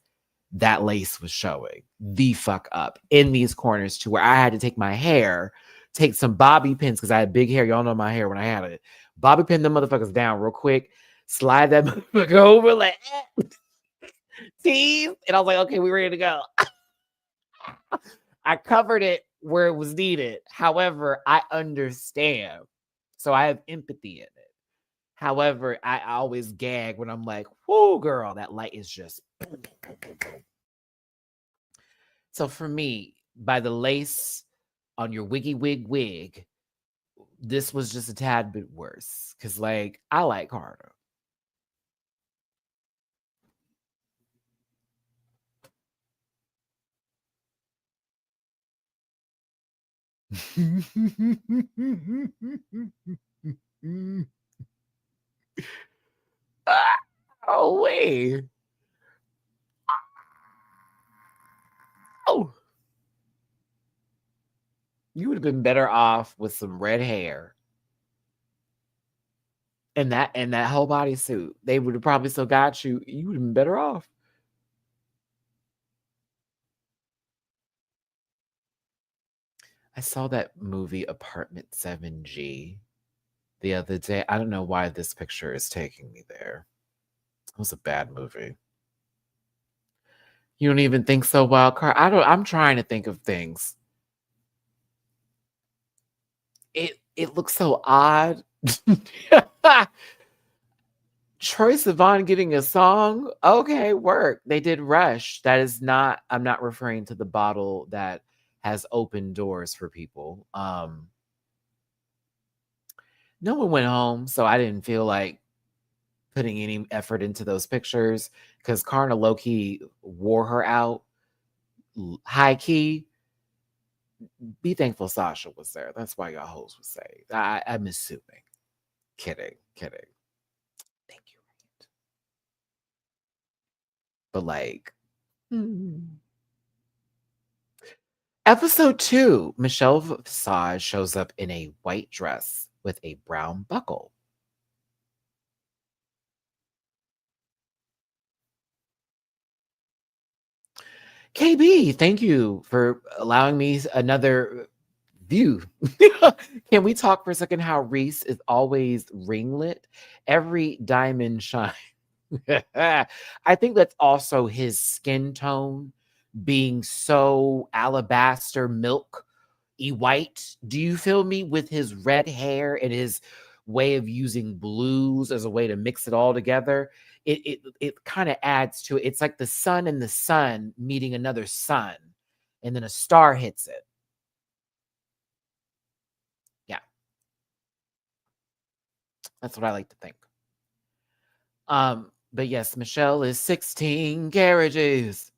that lace was showing the fuck up in these corners to where I had to take my hair, take some bobby pins, because I had big hair. Y'all know my hair when I had it. Bobby pin them motherfuckers down real quick, slide that motherfucker over like, tease. And I was like, okay, we ready to go. I covered it where it was needed. However, I understand. So I have empathy in it. However, I always gag when I'm like, whoo, girl, that light is just. So for me, by the lace on your wiggy wig, this was just a tad bit worse. Cause like I like Carter. Oh wait. Oh, you would have been better off with some red hair and that whole bodysuit. They would have probably still got you. You would have been better off. I saw that movie Apartment 7G the other day. I don't know why this picture is taking me there. It was a bad movie. You don't even think so, Wild Card? I'm trying to think of things. It looks so odd. Troye Sivan getting a song? Okay, work. They did Rush. That is not, I'm not referring to the bottle that has opened doors for people. No one went home, so I didn't feel like putting any effort into those pictures because Karna low-key wore her out. High key, be thankful Sasha was there. That's why y'all hoes was saved. I'm assuming. Kidding. Thank you. But like, episode 2, Michelle Visage shows up in a white dress with a brown buckle. KB, thank you for allowing me another view. Can we talk for a second how Reese is always ringlet? Every diamond shine. I think that's also his skin tone being so alabaster milk white. Do you feel me? With his red hair and his way of using blues as a way to mix it all together, it kind of adds to it. It's like the sun and the sun meeting another sun, and then a star hits it. Yeah, that's what I like to think. But yes, Michelle is 16 carriages.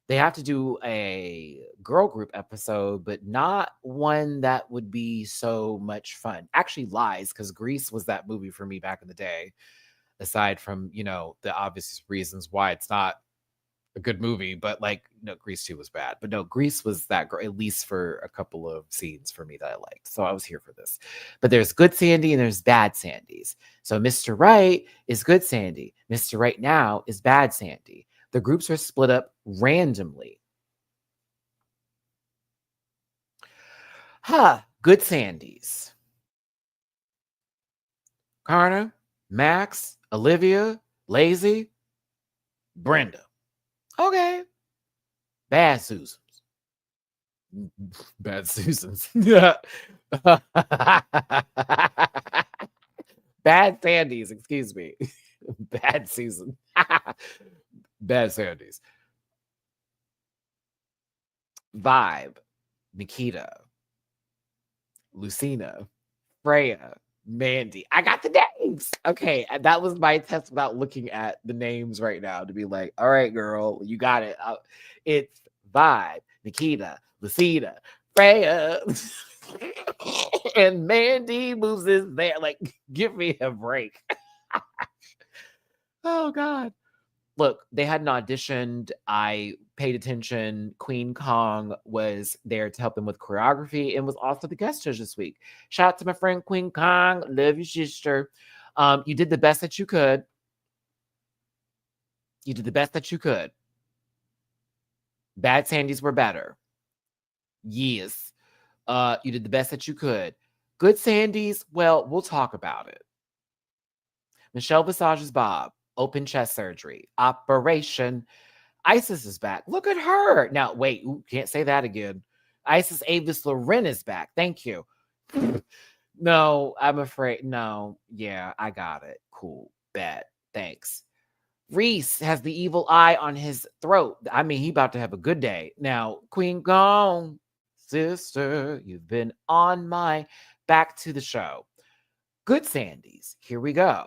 They have to do a girl group episode, but not one that would be so much fun. Actually, lies, because Grease was that movie for me back in the day. Aside from, the obvious reasons why it's not a good movie, but like, no, Grease 2 was bad. But no, Grease was that girl, at least for a couple of scenes for me that I liked. So I was here for this. But there's good Sandy and there's bad Sandys. So Mr. Right is good Sandy. Mr. Right now is bad Sandy. The groups are split up randomly. Good Sandys. Karna, Max, Olivia, Lazy, Brenda. Okay. Bad Susans. Bad Susans. Bad Sandys, excuse me. Bad Susan. Bad Sandys. Vibe, Nikita, Lucina, Freya, Mandy. I got the names. Okay, that was my test without looking at the names right now to be like, all right, girl, you got it. It's Vibe, Nikita, Lucina, Freya, and Mandy moves is there. Like, give me a break. Oh God. Look, they hadn't auditioned. I paid attention. Queen Kong was there to help them with choreography and was also the guest judge this week. Shout out to my friend Queen Kong. Love you, sister. You did the best that you could. You did the best that you could. Bad Sandys were better. Yes. You did the best that you could. Good Sandys, well, we'll talk about it. Michelle Visage's Bob, open chest surgery, operation. Isis is back. Look at her. Now, wait, can't say that again. Isis Avis Loren is back. Thank you. No, I'm afraid. No, yeah, I got it. Cool. Bet. Thanks. Reese has the evil eye on his throat. I mean, he about to have a good day. Now, Queen gone, sister, you've been on my back to the show. Good Sandys. Here we go.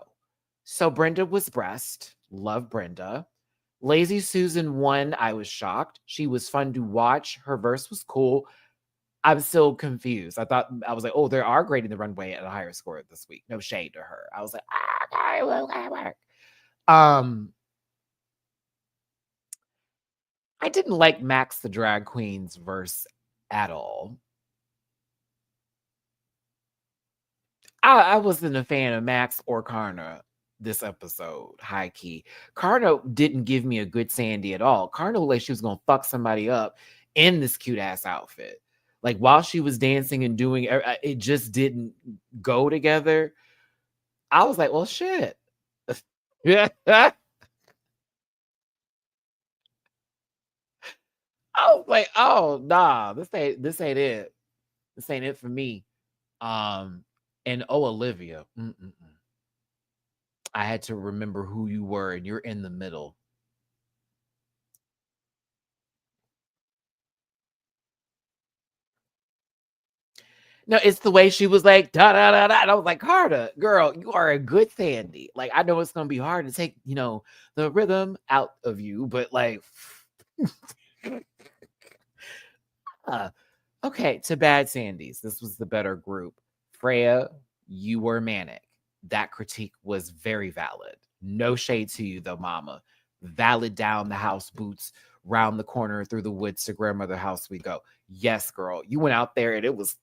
So Brenda was breast. Love Brenda. Lazy Susan won. I was shocked. She was fun to watch. Her verse was cool. I'm still confused. I was like, oh, they are grading the runway at a higher score this week. No shade to her. I was like, I didn't like Max the Drag Queen's verse at all. I wasn't a fan of Max or Karna this episode, high key. Karna didn't give me a good Sandy at all. Karna looked like she was gonna fuck somebody up in this cute ass outfit. Like while she was dancing and doing it just didn't go together. I was like, well, shit. Yeah. I was like, oh nah, this ain't it. This ain't it for me. And oh, Olivia. I had to remember who you were, and you're in the middle. No, it's the way she was like, da da da da. And I was like, Carter, girl, you are a good Sandy. Like, I know it's gonna be hard to take, the rhythm out of you, but like, okay, to bad Sandys. This was the better group. Freya, you were manic. That critique was very valid. No shade to you, though, mama. Valid down the house boots, round the corner through the woods to grandmother house we go. Yes, girl. You went out there and it was,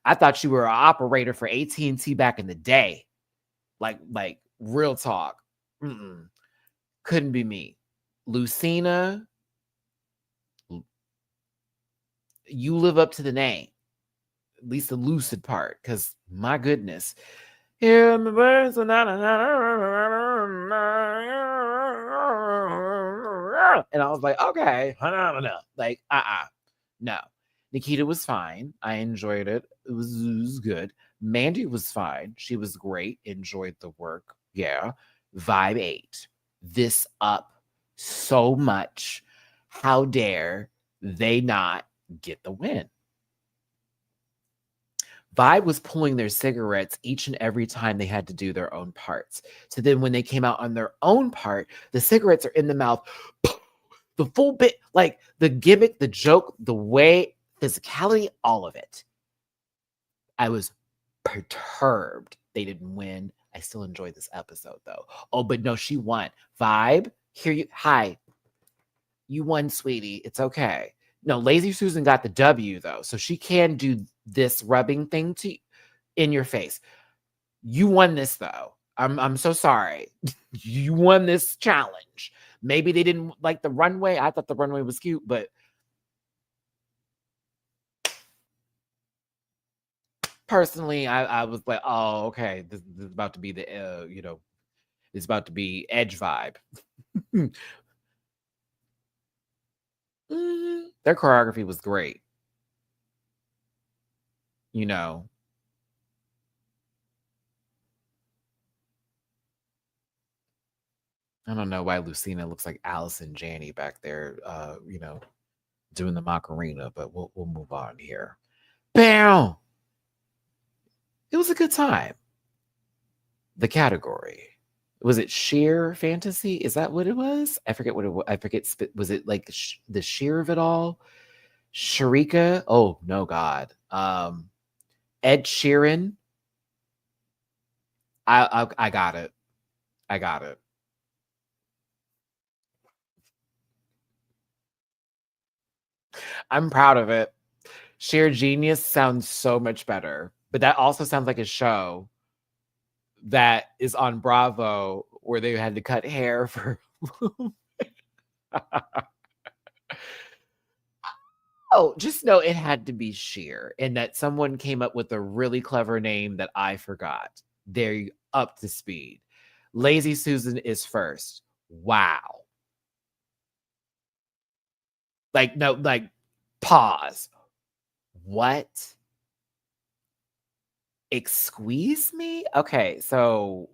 I thought you were an operator for AT&T back in the day. Like real talk. Couldn't be me. Lucina, you live up to the name. At least the lucid part, because my goodness. Hear the birds and I was like, okay, like, no. Nikita was fine. I enjoyed it. It was good. Mandy was fine. She was great. Enjoyed the work. Yeah. Vibe 8. This up so much. How dare they not get the win? Vibe was pulling their cigarettes each and every time they had to do their own parts. So then when they came out on their own part, the cigarettes are in the mouth. The full bit, like the gimmick, the joke, the way, physicality, all of it. I was perturbed they didn't win. I still enjoyed this episode though. Oh, but no, she won. Vibe, here you, hi. You won, sweetie. It's okay. No, Lazy Susan got the W though, so she can do this rubbing thing in your face. You won this though. I'm so sorry. You won this challenge. Maybe they didn't like the runway. I thought the runway was cute, but personally, I was like, oh, okay, this is about to be the it's about to be edge vibe. Their choreography was great. I don't know why Lucina looks like Allison Janney back there, doing the Macarena, but we'll move on here. Bam! It was a good time. The category. Was it sheer fantasy? Is that what it was? I forget what it was. I forget. Was it like the sheer of it all? Sharika? Oh, no, God. Ed Sheeran? I got it. I got it. I'm proud of it. Sheer Genius sounds so much better, but that also sounds like a show that is on Bravo where they had to cut hair for. Oh, just know it had to be sheer, and that someone came up with a really clever name that I forgot. They're up to speed. Lazy Susan is first. Wow. Like, no, like, pause. What? Excuse me? Okay, so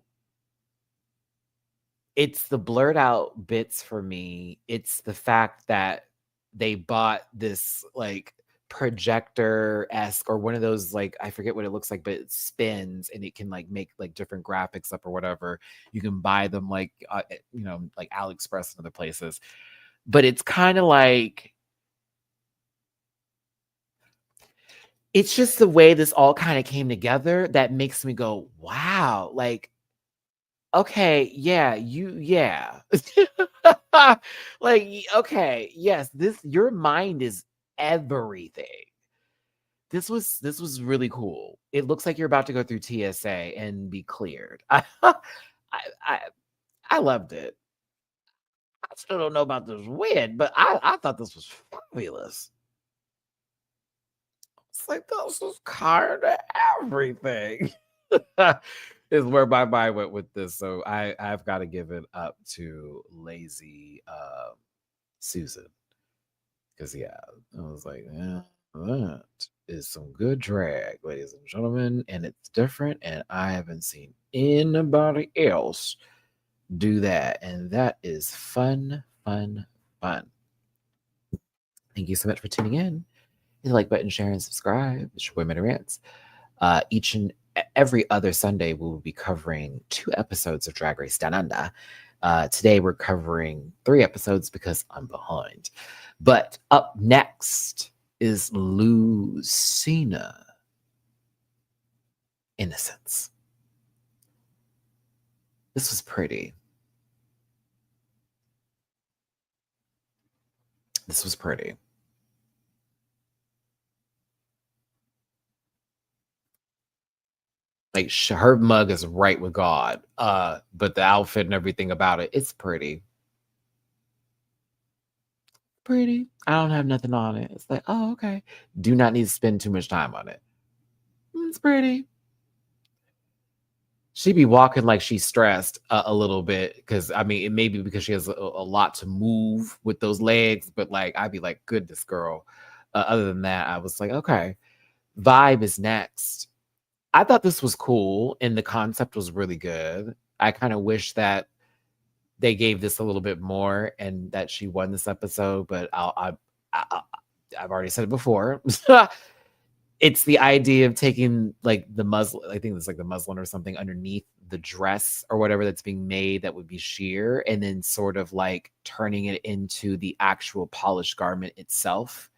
It's the blurred out bits for me. It's the fact that they bought this like projector-esque or one of those, like, I forget what it looks like, but it spins and it can like make like different graphics up or whatever. You can buy them like like AliExpress and other places. But it's kind of like, it's just the way this all kind of came together that makes me go, wow, like, okay, yeah, yeah. Like, okay, yes, your mind is everything. This was really cool. It looks like you're about to go through TSA and be cleared. I I loved it. I still don't know about this win, but I thought this was fabulous. It's like this is kind of everything. Is where my mind went with this. So I've got to give it up to lazy Susan. Because yeah, I was like, yeah, that is some good drag, ladies and gentlemen, and it's different, and I haven't seen anybody else do that, and that is fun, fun, fun. Thank you so much for tuning in. Hit the like button, share, and subscribe. It's your boy Matty-Rants. Each and every other Sunday, we will be covering 2 episodes of Drag Race Down Under. Today, we're covering 3 episodes because I'm behind. But up next is Lucina Innocence. This was pretty. This was pretty. Like, her mug is right with God. But the outfit and everything about it, it's pretty. Pretty. I don't have nothing on it. It's like, oh, okay. Do not need to spend too much time on it. It's pretty. She be walking like she's stressed a little bit, because I mean, it may be because she has a lot to move with those legs, but like, I'd be like, goodness, girl. Other than that, I was like, okay. Vibe is next. I thought this was cool and the concept was really good. I kind of wish that they gave this a little bit more and that she won this episode, but I've already said it before. It's the idea of taking like the muslin, I think it's like the muslin or something underneath the dress or whatever that's being made that would be sheer, and then sort of like turning it into the actual polished garment itself.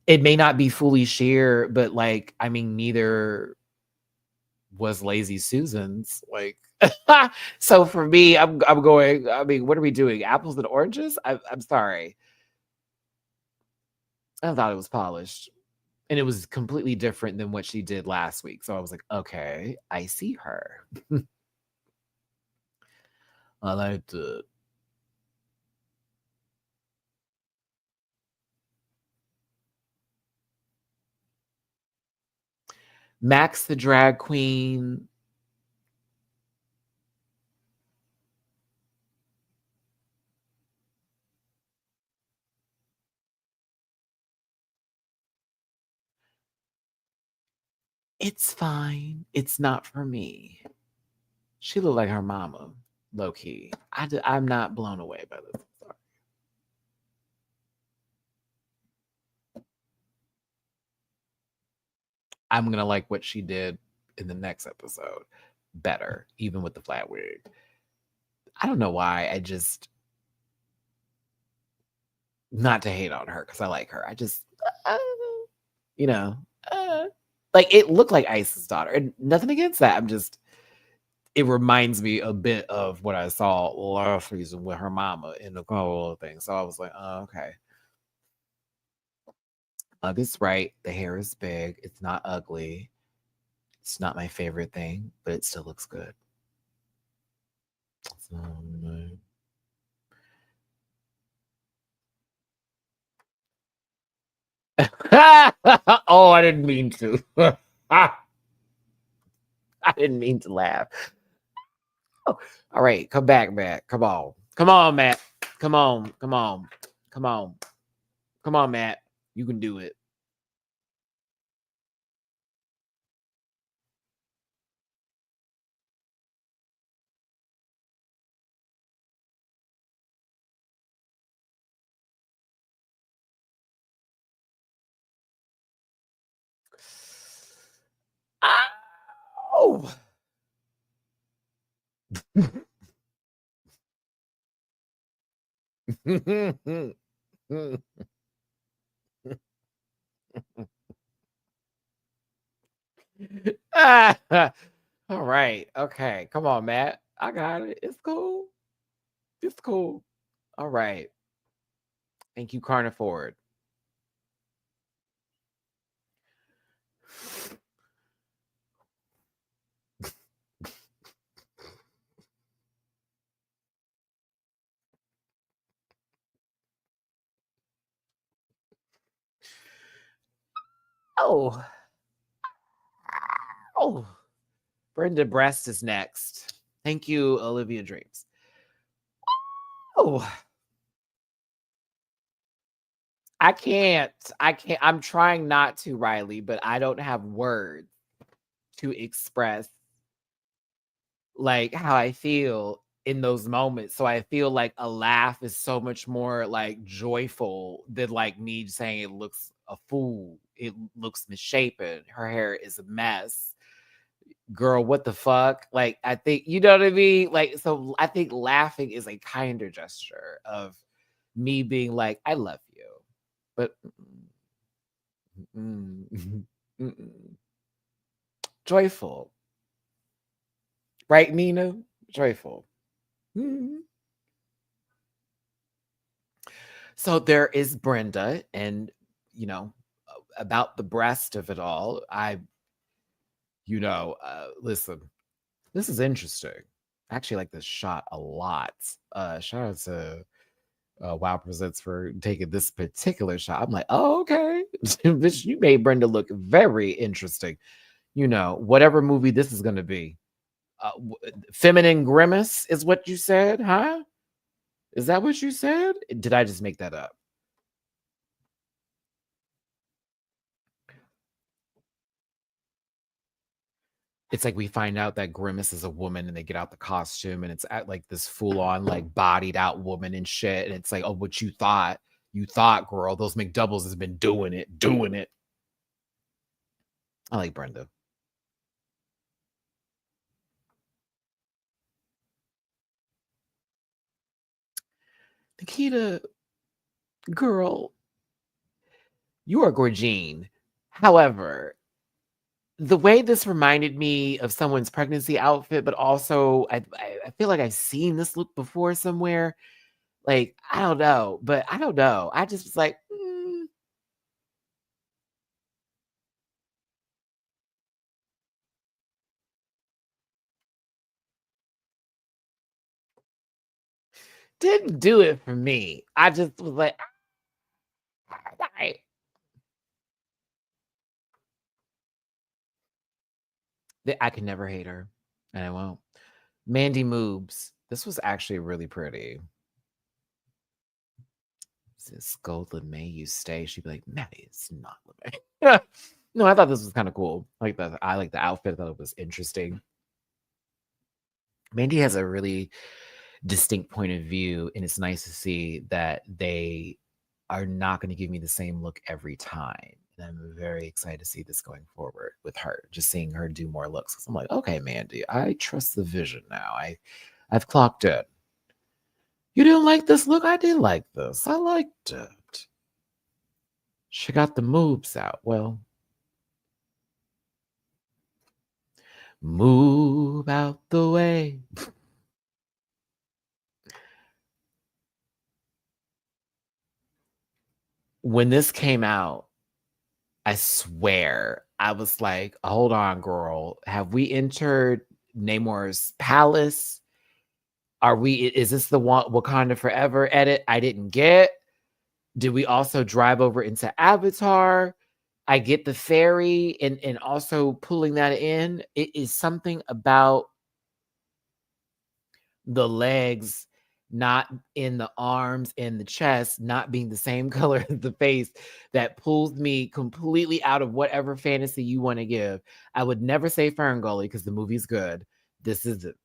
It may not be fully sheer, but like, I mean, neither was Lazy Susan's. Like, so for me, I'm going, I mean, what are we doing? Apples and oranges? I'm sorry. I thought it was polished. And it was completely different than what she did last week. So I was like, okay, I see her. I liked it. Max the drag queen. It's fine. It's not for me. She looked like her mama, low key. I'm not blown away by this. Sorry. I'm gonna like what she did in the next episode better, even with the flat wig. I don't know why. I just, not to hate on her because I like her. I just, uh, you know, uh, like, it looked like Ice's daughter, and nothing against that. I'm just, it reminds me a bit of what I saw last season with her mama in the whole thing. So I was like, oh, okay. Mug is right. The hair is big. It's not ugly. It's not my favorite thing, but it still looks good. So, oh, I didn't mean to. I didn't mean to laugh. Oh, all right, come back, Matt. Come on. Come on, Matt. Come on. Come on. Come on. Come on, Matt. You can do it. Oh. All right. Okay. Come on, Matt. I got it. It's cool. It's cool. All right. Thank you, Carnivore. Oh. Oh. Brenda Breast is next. Thank you, Olivia Dreams. Oh. I can't. I can't. I'm trying not to, Riley, but I don't have words to express like how I feel in those moments. So I feel like a laugh is so much more like joyful than like me saying it looks a fool. It looks misshapen. Her hair is a mess. Girl, what the fuck? Like, I think, you know what I mean? Like, so I think laughing is a kinder gesture of me being like, I love you. But mm-mm. Joyful. Right, Nina? Joyful. Mhm. So there is Brenda, and you know, about the breast of it all. Listen, this is interesting. I actually like this shot a lot. Shout out to Wow Presents for taking this particular shot. I'm like, oh, okay. Bitch, you made Brenda look very interesting. You know, whatever movie this is going to be. Feminine Grimace is what you said, huh? Is that what you said? Did I just make that up? It's like we find out that Grimace is a woman and they get out the costume and it's at like this full on like bodied out woman and shit. And it's like, oh, what you thought? You thought, girl, those McDoubles has been doing it, doing it. I like Brenda. Nikita, girl, you are gorgine. However, the way this reminded me of someone's pregnancy outfit, but also I feel like I've seen this look before somewhere. Like, I don't know, but I don't know. I just was like, didn't do it for me. I just was like, I, I can never hate her, and I won't. Mandy Moobs. This was actually really pretty. Says Gold May you stay. She'd be like, Matty, it's not LeMay. No, I thought this was kind of cool. I like the outfit. I thought it was interesting. Mandy has a really distinct point of view, and it's nice to see that they are not going to give me the same look every time. And I'm very excited to see this going forward with her. Just seeing her do more looks. 'Cause I'm like, okay, Mandy, I trust the vision now. I've clocked it. You didn't like this look? I did like this. I liked it. She got the moves out. Well, move out the way. When this came out, I swear, I was like, hold on, girl. Have we entered Namor's palace? Is this the Wakanda Forever edit I didn't get? Did we also drive over into Avatar? I get the ferry and also pulling that in. It is something about the legs not in the arms and the chest not being the same color as the face that pulls me completely out of whatever fantasy you want to give. I would never say Ferngully because the movie's good. This is it.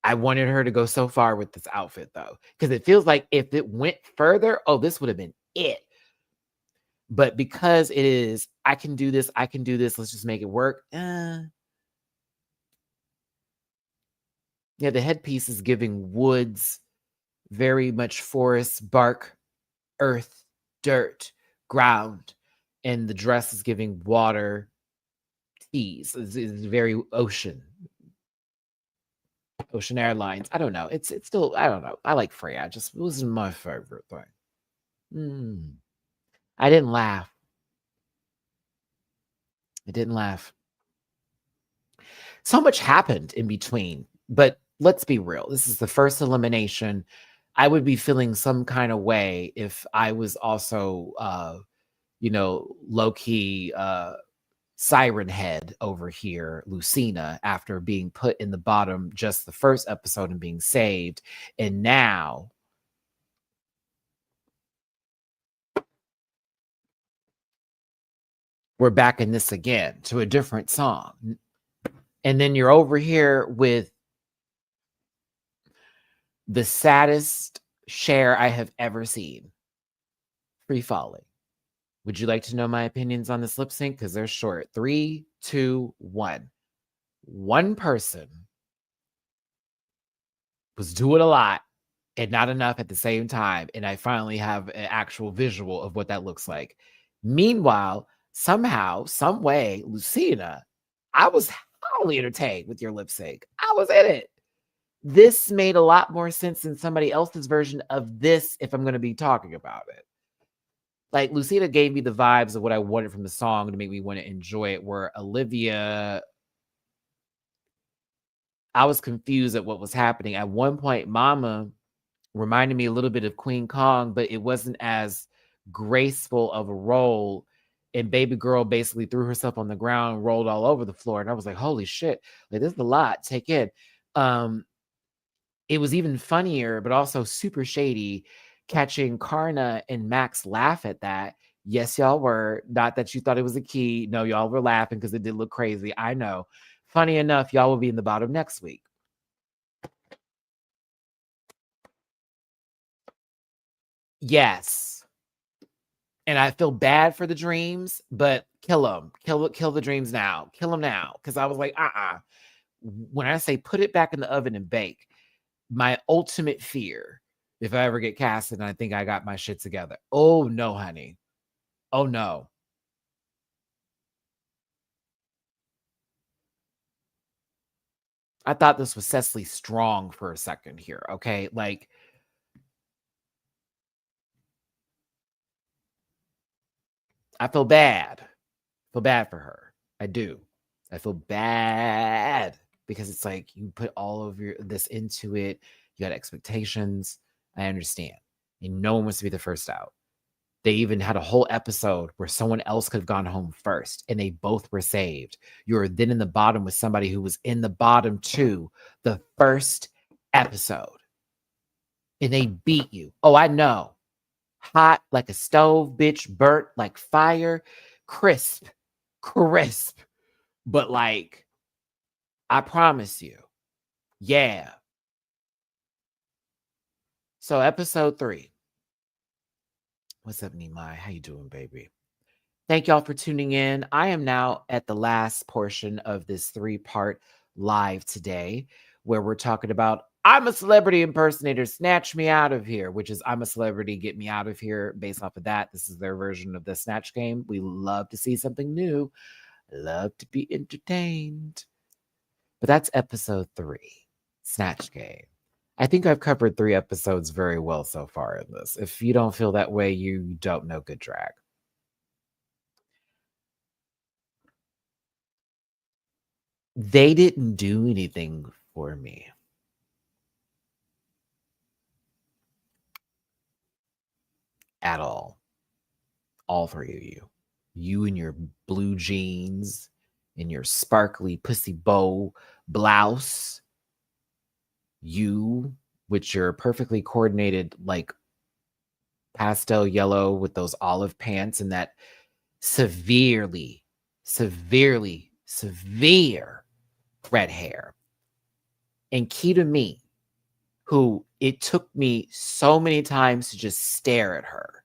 I wanted her to go so far with this outfit though, because it feels like if it went further, oh, this would have been it. But because it is, I can do this, let's just make it work. Yeah, the headpiece is giving woods, very much forest, bark, earth, dirt, ground. And the dress is giving water, teas. It's very ocean airlines. I don't know. It's still, I don't know. I like Freya. It wasn't my favorite thing. I didn't laugh. So much happened in between, but let's be real. This is the first elimination. I would be feeling some kind of way if I was also, low key, siren head over here, Lucina, after being put in the bottom just the first episode and being saved. And now we're back in this again to a different song. And then you're over here with the saddest Cher I have ever seen. Free Falling. Would you like to know my opinions on this lip sync? Because they're short. 3, 2, 1. One person was doing a lot and not enough at the same time. And I finally have an actual visual of what that looks like. Meanwhile, somehow, some way, Lucina, I was highly entertained with your lip sync. I was in it. This made a lot more sense than somebody else's version of this if I'm going to be talking about it. Like, Lucina gave me the vibes of what I wanted from the song to make me want to enjoy it, where Olivia, I was confused at what was happening. At one point, Mama reminded me a little bit of Queen Kong, but it wasn't as graceful of a roll. And baby girl basically threw herself on the ground, rolled all over the floor. And I was like, holy shit, like, this is a lot. Take in. It was even funnier, but also super shady, catching Karna and Max laugh at that. Yes, y'all were. Not that you thought it was a key. No, y'all were laughing because it did look crazy. I know. Funny enough, y'all will be in the bottom next week. Yes. And I feel bad for the dreams, but kill them. Kill the dreams now. Kill them now. Because I was like, When I say put it back in the oven and bake, my ultimate fear, if I ever get casted and I think I got my shit together. Oh, no, honey. Oh, no. I thought this was Cecily Strong for a second here, okay? Like, I feel bad. I feel bad for her. I do. I feel bad because it's like you put all of this into it. You got expectations. I understand. And no one wants to be the first out. They even had a whole episode where someone else could have gone home first and they both were saved. You're then in the bottom with somebody who was in the bottom too, the first episode. And they beat you. Oh, I know. Hot like a stove, bitch, burnt like fire, crisp. But like, I promise you. Yeah. So episode 3. What's up, Nimai? How you doing, baby? Thank y'all for tuning in. I am now at the last portion of this 3-part live today, where we're talking about I'm a celebrity impersonator, snatch me out of here, which is I'm a celebrity, get me out of here. Based off of that, this is their version of the snatch game. We love to see something new. Love to be entertained. But that's episode 3, Snatch Game. I think I've covered 3 episodes very well so far in this. If you don't feel that way, you don't know good drag. They didn't do anything for me. At all. All 3 of you. You and your blue jeans and your sparkly pussy bow blouse. You with your perfectly coordinated, like, pastel yellow with those olive pants and that severe red hair. And key to me, who it took me so many times to just stare at her.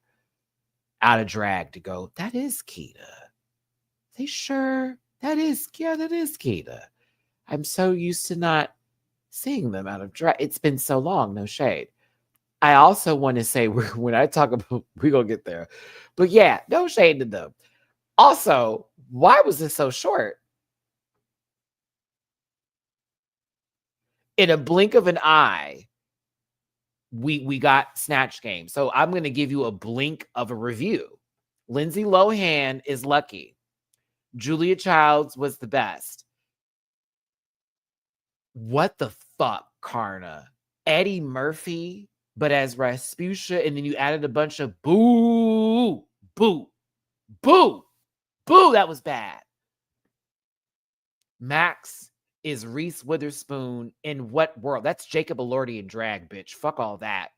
out of drag to go, that is Keita. They sure that is Keita. I'm so used to not seeing them out of drag. It's been so long, no shade. I also want to say when I talk about, we're gonna get there, but yeah, no shade to them. Also, why was this so short? In a blink of an eye, we got Snatch Game. So I'm gonna give you a blink of a review. Lindsay Lohan is lucky. Julia Childs was the best. What the fuck, Karna? Eddie Murphy, but as Rasputia, and then you added a bunch of boo, boo, boo, boo. That was bad. Max is Reese Witherspoon in what world? That's Jacob Elordi in drag, bitch. Fuck all that.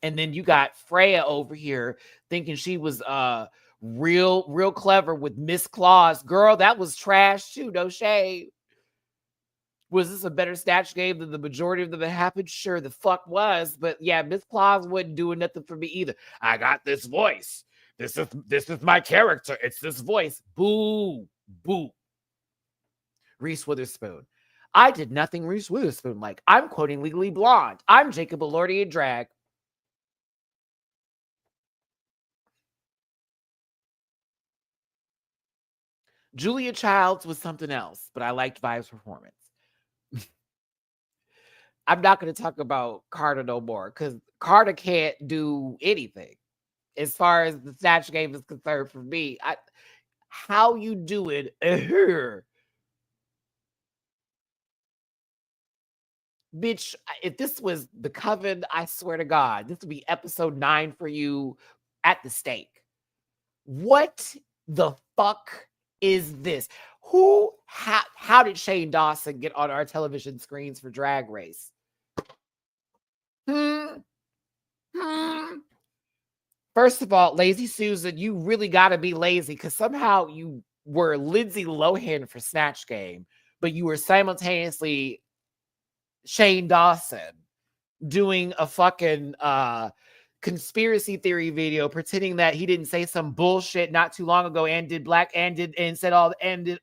And then you got Freya over here thinking she was real clever with Miss Claus. Girl, that was trash too, no shade. Was this a better Snatch Game than the majority of them that happened? Sure, the fuck was. But yeah, Miss Claus wasn't doing nothing for me either. I got this voice. This is my character. It's this voice. Boo. Boo. Reese Witherspoon. I did nothing Reese Witherspoon like. I'm quoting Legally Blonde. I'm Jacob Elordi in drag. Julia Childs was something else, but I liked Vibe's performance. I'm not going to talk about Carter no more because Carter can't do anything as far as the Snatch Game is concerned for me. How you do it here? Bitch, if this was the Coven, I swear to God, this would be episode 9 for you at the stake. What the fuck is this? How did Shane Dawson get on our television screens for Drag Race? First of all, Lazy Susan, you really got to be lazy because somehow you were Lindsay Lohan for Snatch Game, but you were simultaneously Shane Dawson doing a fucking conspiracy theory video pretending that he didn't say some bullshit not too long ago and did black and did and said all and did.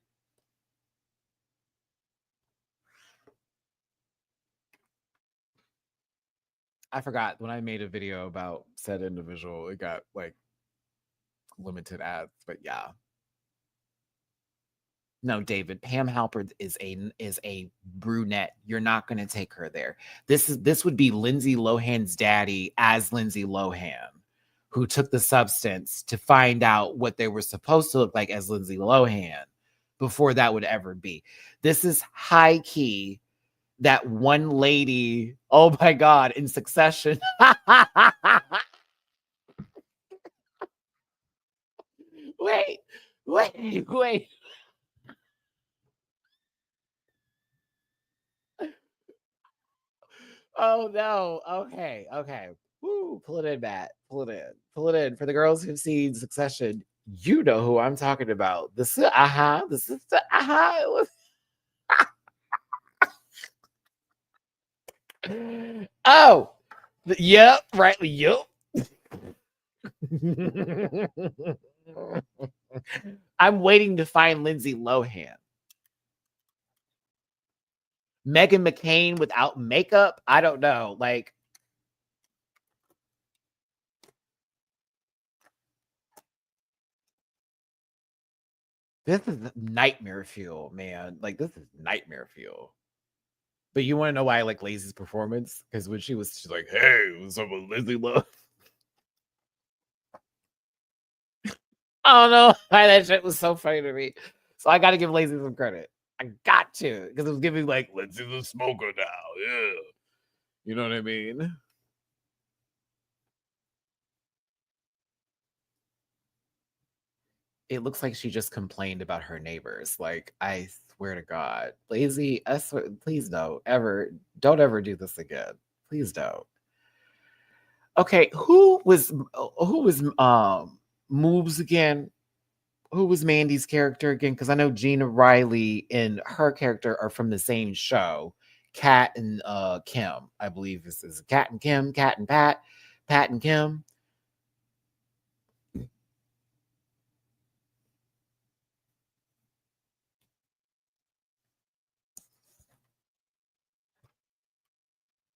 I forgot when I made a video about said individual, it got like limited ads, but yeah. No, David, Pam Halpert is a brunette. You're not going to take her there. This would be Lindsay Lohan's daddy as Lindsay Lohan, who took the substance to find out what they were supposed to look like as Lindsay Lohan before that would ever be. This is high key. That one lady, oh my God, in Succession. wait. Oh no. Okay. Woo, pull it in, Matt. Pull it in. For the girls who've seen Succession, you know who I'm talking about. This is the Oh, yep, right. Yep. I'm waiting to find Lindsay Lohan. Meghan McCain without makeup? I don't know. Like, this is nightmare fuel, man. Like, this is nightmare fuel. But you want to know why I like Lazy's performance? Because when she's like, hey, what's up with Lindsay Lohan? I don't know why that shit was so funny to me. So I got to give Lazy some credit. I got to, because it was giving like, Lindsay's a smoker now. Yeah. You know what I mean? It looks like she just complained about her neighbors. Like, I swear to God. Lazy, please don't ever do this again. Please don't. Okay, who was Moves again? Who was Mandy's character again? Because I know Gina Riley and her character are from the same show. Kat and Kim, I believe is Kat and Kim, Kat and Pat and Kim.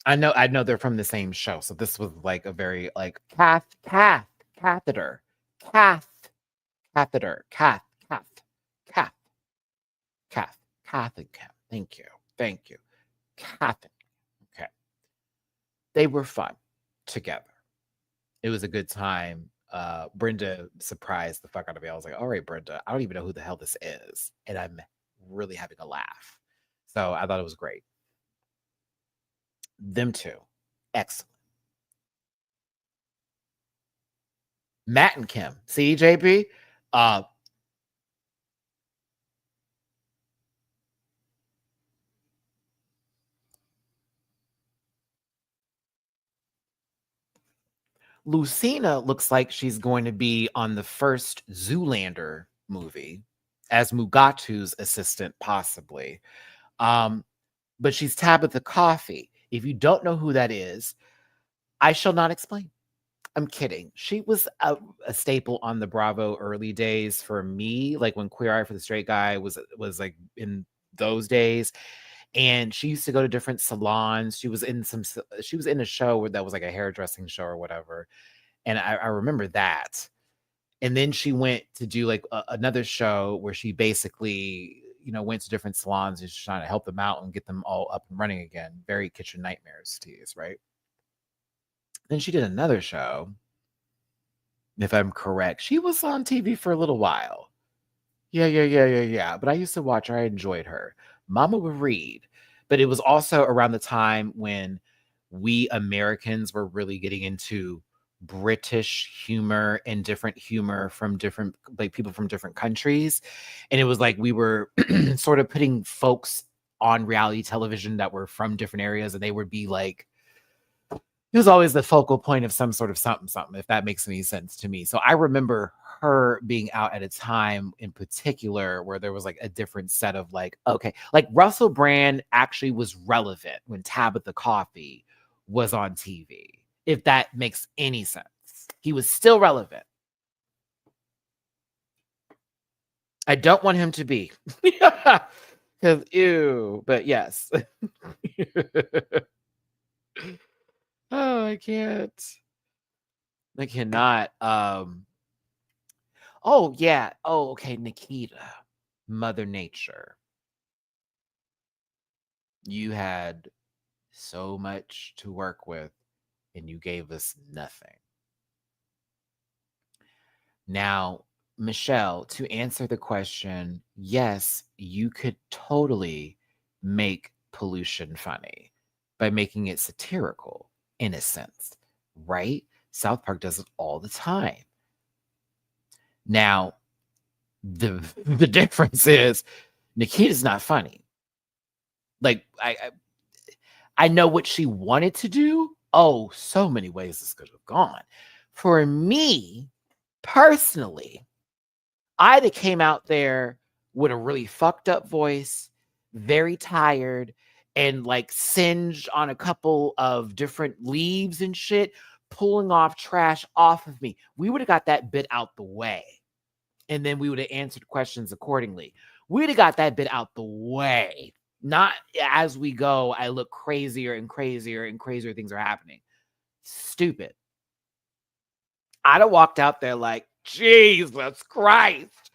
I know they're from the same show. So this was like a very like catheter, cath, catheter, cath, cath, cath, and cath. Thank you. Cath. Okay. They were fun together. It was a good time. Brenda surprised the fuck out of me. I was like, all right, Brenda, I don't even know who the hell this is. And I'm really having a laugh. So I thought it was great. Them two. Excellent. Matt and Kim. See, JP? Lucina looks like she's going to be on the first Zoolander movie as Mugatu's assistant, possibly. But she's Tabitha Coffee. If you don't know who that is, I shall not explain. I'm kidding. She was a staple on the Bravo early days for me, like when Queer Eye for the Straight Guy was like in those days. And she used to go to different salons. She was in a show where that was like a hairdressing show or whatever. And I remember that. And then she went to do like another show where she basically, went to different salons and she's trying to help them out and get them all up and running again. Very Kitchen Nightmares tease, right? Then she did another show, if I'm correct. She was on TV for a little while. Yeah. But I used to watch her. I enjoyed her. Mama would read. But it was also around the time when we Americans were really getting into British humor and different humor from different, like, people from different countries. And it was like we were sort of putting folks on reality television that were from different areas, and they would be like, it was always the focal point of some sort of something, if that makes any sense to me. So I remember her being out at a time in particular where there was like a different set of like, okay, like Russell Brand actually was relevant when Tabitha Coffee was on TV, if that makes any sense. He was still relevant. I don't want him to be. Because ew, but yes. Oh, I can't. I cannot. Oh, yeah. Oh, okay. Nikita, Mother Nature. You had so much to work with, and you gave us nothing. Now, Michelle, to answer the question, yes, you could totally make pollution funny by making it satirical in a sense, right? South Park does it all the time. Now, the difference is Nikita's not funny. Like, I know what she wanted to do. Oh, so many ways this could have gone. For me, personally, I'd have came out there with a really fucked up voice, very tired, and like singed on a couple of different leaves and shit, pulling off trash off of me. We would have got that bit out the way. And then we would have answered questions accordingly. We'd have got that bit out the way. Not as we go, I look crazier and crazier and crazier things are happening. Stupid. I'd have walked out there like, Jesus Christ.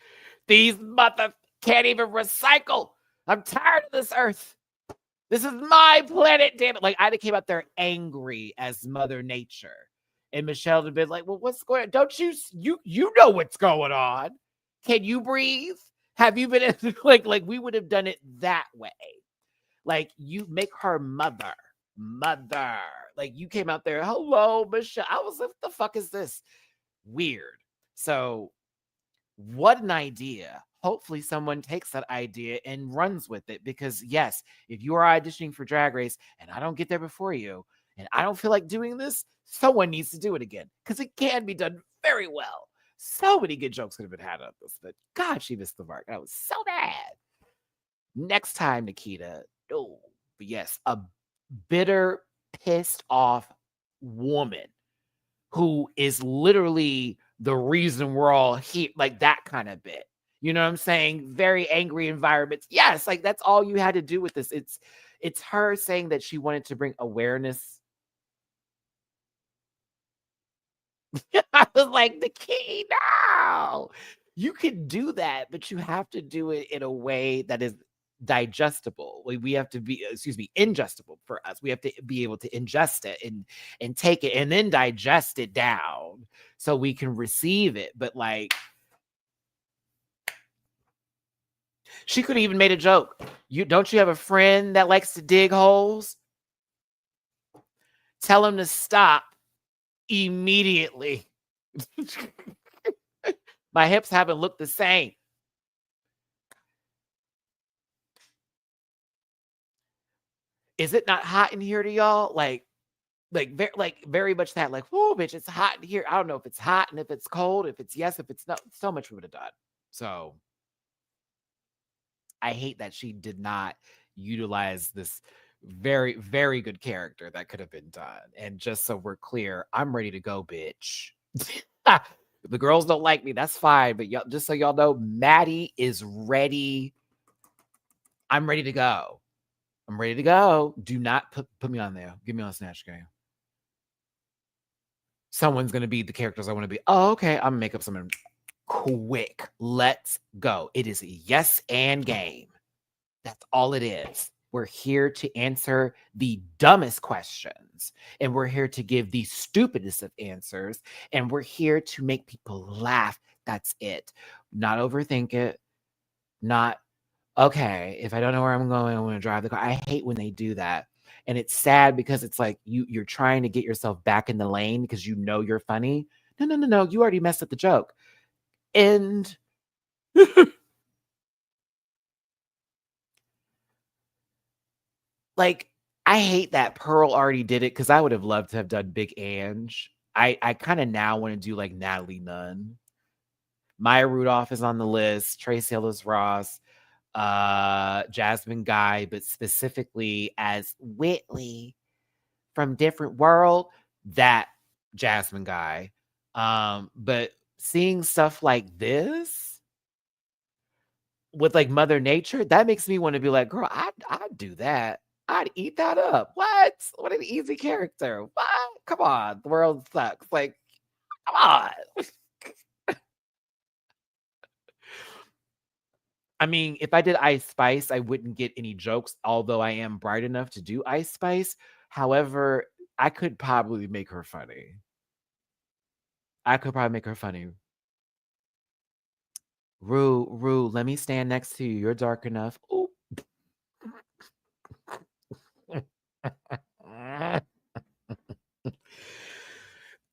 These mothers can't even recycle. I'm tired of this earth. This is my planet, damn it. Like, I'd have came out there angry as Mother Nature. And Michelle would have been like, well, what's going on? Don't you know what's going on? Can you breathe? Have you been like we would have done it that way. Like, you make her mother. Like, you came out there, hello, Michelle. I was like, what the fuck is this? Weird. So, what an idea. Hopefully someone takes that idea and runs with it, because yes, if you are auditioning for Drag Race and I don't get there before you and I don't feel like doing this, someone needs to do it again, because it can be done very well. So many good jokes could have been had on this, but God, she missed the mark. I was so mad. Next time, Nikita. Oh, but yes, a bitter, pissed off woman who is literally the reason we're all here, like that kind of bit. You know what I'm saying? Very angry environments. Yes, like that's all you had to do with this. It's her saying that she wanted to bring awareness. I was like, the key, no. You can do that, but you have to do it in a way that is digestible. We have to be, ingestible for us. We have to be able to ingest it and take it and then digest it down so we can receive it. But like, she could have even made a joke. You have a friend that likes to dig holes? Tell him to stop immediately. My hips haven't looked the same. Is it not hot in here to y'all? Like very much that, like, whoa, bitch, it's hot in here. I don't know if it's hot and if it's cold, if it's yes, if it's no. So much we would have done. So I hate that she did not utilize this very, very good character that could have been done. And just so we're clear, I'm ready to go, bitch. If the girls don't like me, that's fine. But y'all, just so y'all know, Matty is ready. I'm ready to go. I'm ready to go. Do not put me on there. Give me on Snatch Game. Someone's going to be the characters I want to be. Oh, okay. I'm going to make up something quick. Let's go. It is a yes and game. That's all it is. We're here to answer the dumbest questions, and we're here to give the stupidest of answers, and we're here to make people laugh. That's it. Not overthink it. Not, okay, if I don't know where I'm going, I'm going to drive the car. I hate when they do that. And it's sad because it's like you're trying to get yourself back in the lane because you know you're funny. No. You already messed up the joke. And like, I hate that Pearl already did it because I would have loved to have done Big Ange. I kind of now want to do like Natalie Nunn. Maya Rudolph is on the list. Tracee Ellis Ross, Jasmine Guy, but specifically as Whitley from Different World, that Jasmine Guy. But seeing stuff like this with like Mother Nature, that makes me want to be like, girl, I'd do that. I'd eat that up. What? What an easy character. What? Come on. The world sucks. Like, come on. I mean, if I did Ice Spice, I wouldn't get any jokes, although I am bright enough to do Ice Spice. However, I could probably make her funny. Rue, let me stand next to you. You're dark enough. Ooh.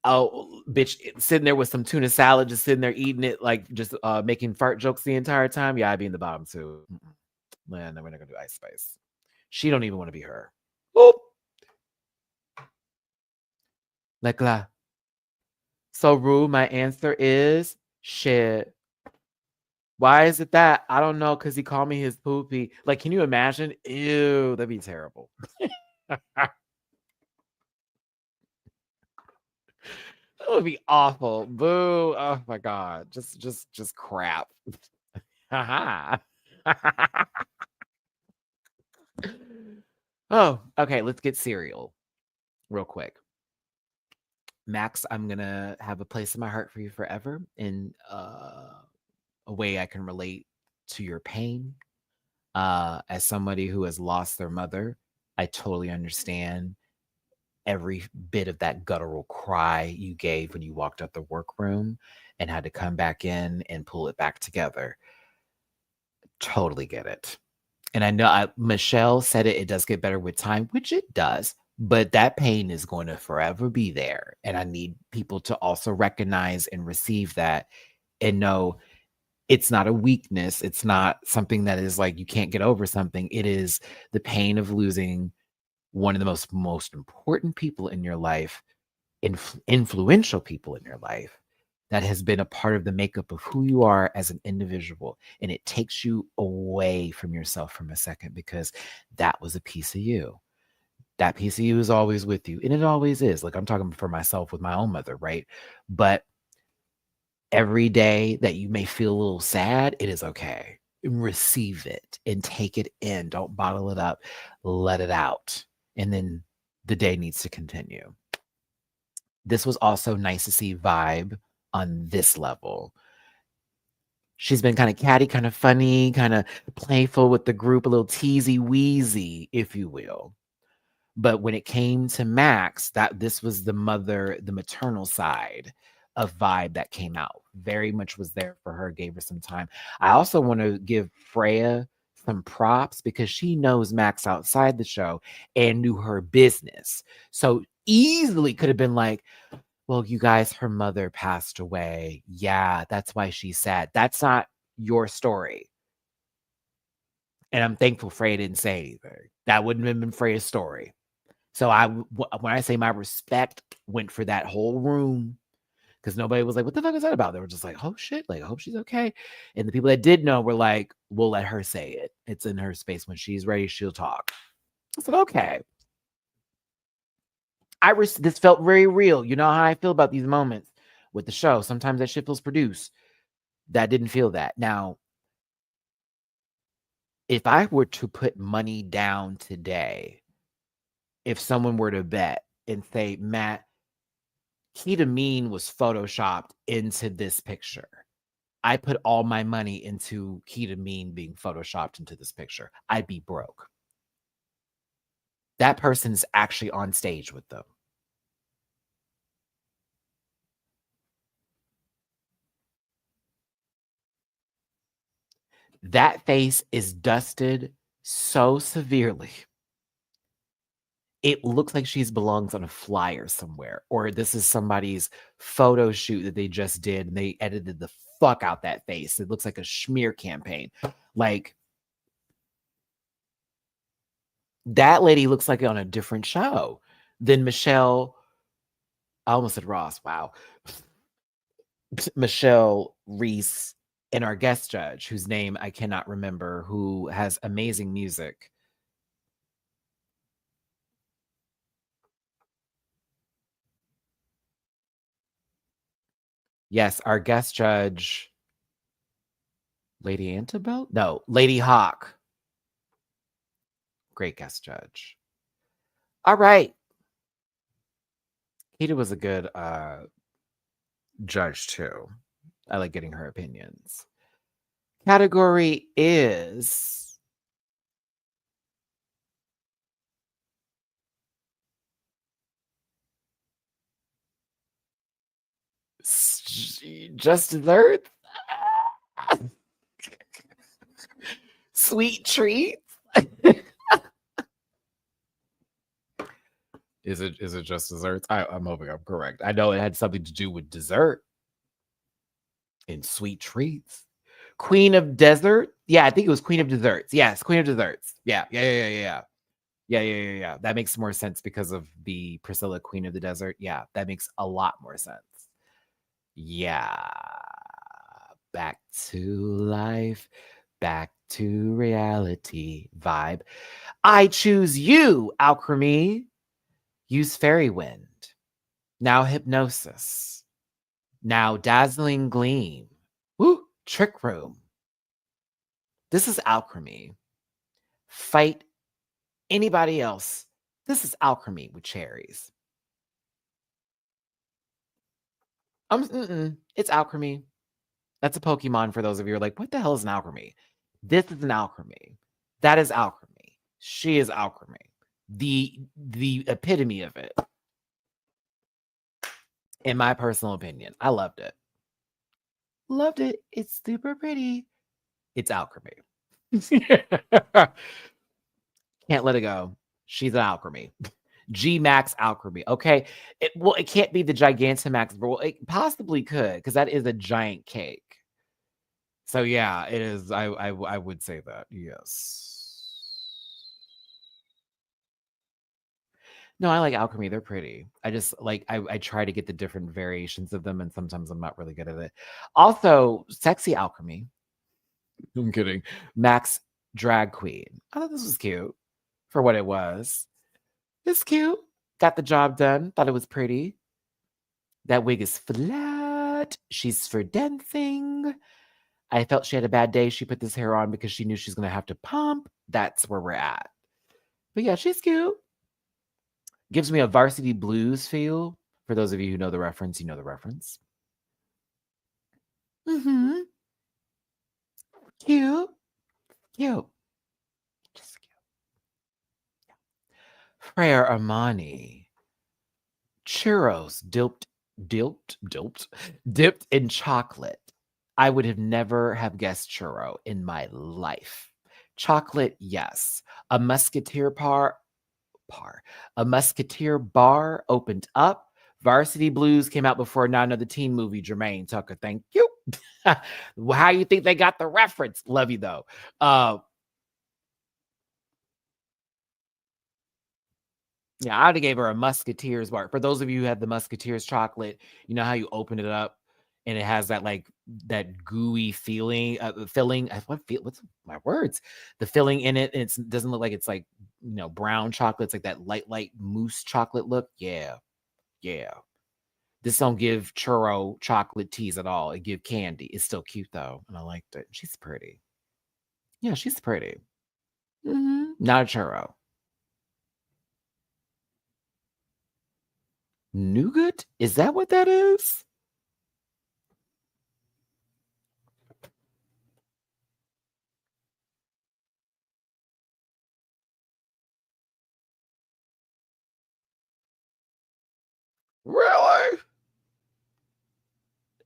Oh, bitch, sitting there with some tuna salad, just sitting there eating it, like just making fart jokes the entire time. Yeah, I'd be in the bottom too. Man, no, we're not gonna do Ice Spice. She don't even want to be her. Oop. Like la. So Rue, my answer is shit. Why is it that? I don't know, because he called me his poopy. Like, can you imagine? Ew, that'd be terrible. That would be awful. Boo. Oh my God. Just crap. Haha. Oh, okay. Let's get cereal real quick. Max, I'm gonna have a place in my heart for you forever in a way I can relate to your pain. As somebody who has lost their mother, I totally understand every bit of that guttural cry you gave when you walked out the workroom and had to come back in and pull it back together. Totally get it. And I know Michelle said it does get better with time, which it does, but that pain is going to forever be there. And I need people to also recognize and receive that and know it's not a weakness. It's not something that is like you can't get over something. It is the pain of losing one of the most important people in your life, influential people in your life, that has been a part of the makeup of who you are as an individual. And it takes you away from yourself from a second because that was a piece of you. That piece of you is always with you. And it always is. Like, I'm talking for myself with my own mother, right? But every day that you may feel a little sad, it is okay. receive it and take it in. Don't bottle it up. Let it out. And then the day needs to continue. This was also nice to see Vibe on this level. She's been kind of catty, kind of funny, kind of playful with the group, a little teasy weasy, if you will. But when it came to Max, this was the maternal side of Vibe that came out. Very much was there for her, gave her some time. I also want to give Freya some props because she knows Max outside the show and knew her business. So easily could have been like, well, you guys, her mother passed away. Yeah, that's why she's sad. That's not your story. And I'm thankful Freya didn't say anything. That wouldn't have been Freya's story. So when I say my respect went for that whole room, because nobody was like, what the fuck is that about? They were just like, oh shit, like, I hope she's okay. And the people that did know were like, we'll let her say it. It's in her space. When she's ready, she'll talk. I said, okay. This felt very real. You know how I feel about these moments with the show. Sometimes that shit feels produced. That didn't feel that. Now, if I were to put money down today, if someone were to bet and say, Matt, Keita Mean was photoshopped into this picture, I put all my money into Keita Mean being photoshopped into this picture, I'd be broke. That person's actually on stage with them. That face is dusted so severely. It looks like she belongs on a flyer somewhere, or this is somebody's photo shoot that they just did and they edited the fuck out that face. It looks like a smear campaign. Like, that lady looks like on a different show than Michelle. I almost said Ross. Wow. Michelle Reese and our guest judge, whose name I cannot remember, who has amazing music. Yes, our guest judge, Lady Antebellum? No, Lady Hawk. Great guest judge. All right. Keita was a good judge too. I like getting her opinions. Category is just dessert. Sweet treats. Is it just desserts? I'm hoping I'm correct. I know it had something to do with dessert and sweet treats. Queen of Desert. Yeah, I think it was Queen of Desserts. Yes, Queen of Desserts. Yeah. That makes more sense because of the Priscilla Queen of the Desert. Yeah, that makes a lot more sense. Yeah. Back to life. Back to reality vibe. I choose you, Alchemy. Use Fairy Wind. Now Hypnosis. Now Dazzling Gleam. Woo! Trick Room. This is Alchemy. Fight anybody else. This is Alchemy with cherries. It's Alchemy. That's a Pokemon for those of you who are like, what the hell is an Alchemy? This is an Alchemy. That is Alchemy. She is Alchemy. The epitome of it. In my personal opinion. I loved it. Loved it. It's super pretty. It's Alchemy. Can't let it go. She's an Alchemy. G Max Alchemy. Okay. It can't be the Gigantamax, but it possibly could, because that is a giant cake. So yeah, it is. I would say that. Yes. No, I like Alchemy. They're pretty. I just like I try to get the different variations of them, and sometimes I'm not really good at it. Also, Sexy Alchemy. I'm kidding. Max Drag Queen. I thought this was cute for what it was. It's cute. Got the job done. Thought it was pretty. That wig is flat. She's for dancing. I felt she had a bad day. She put this hair on because she knew she's going to have to pump. That's where we're at. But yeah, she's cute. Gives me a Varsity Blues feel. For those of you who know the reference, you know the reference. Mm-hmm. Cute. Cute. Just cute. Freya Armani. Churros dipped in chocolate. I would have never have guessed churro in my life. Chocolate, yes. A musketeer a musketeer bar opened up. Varsity Blues came out before Not Another Teen Movie. Jermaine Tucker, thank you. How you think they got the reference? Love you though. Yeah, I would have gave her a Musketeers bar. For those of you who have the Musketeers chocolate, you know how you open it up and it has that like that gooey feeling, filling. What's my words? The filling in it, and it doesn't look like it's like brown chocolate. It's like that light mousse chocolate look. Yeah, yeah. This don't give churro chocolate teas at all. It give candy. It's still cute though, and I liked it. She's pretty. Yeah, she's pretty. Not a churro. Nougat? Is that what that is? Really?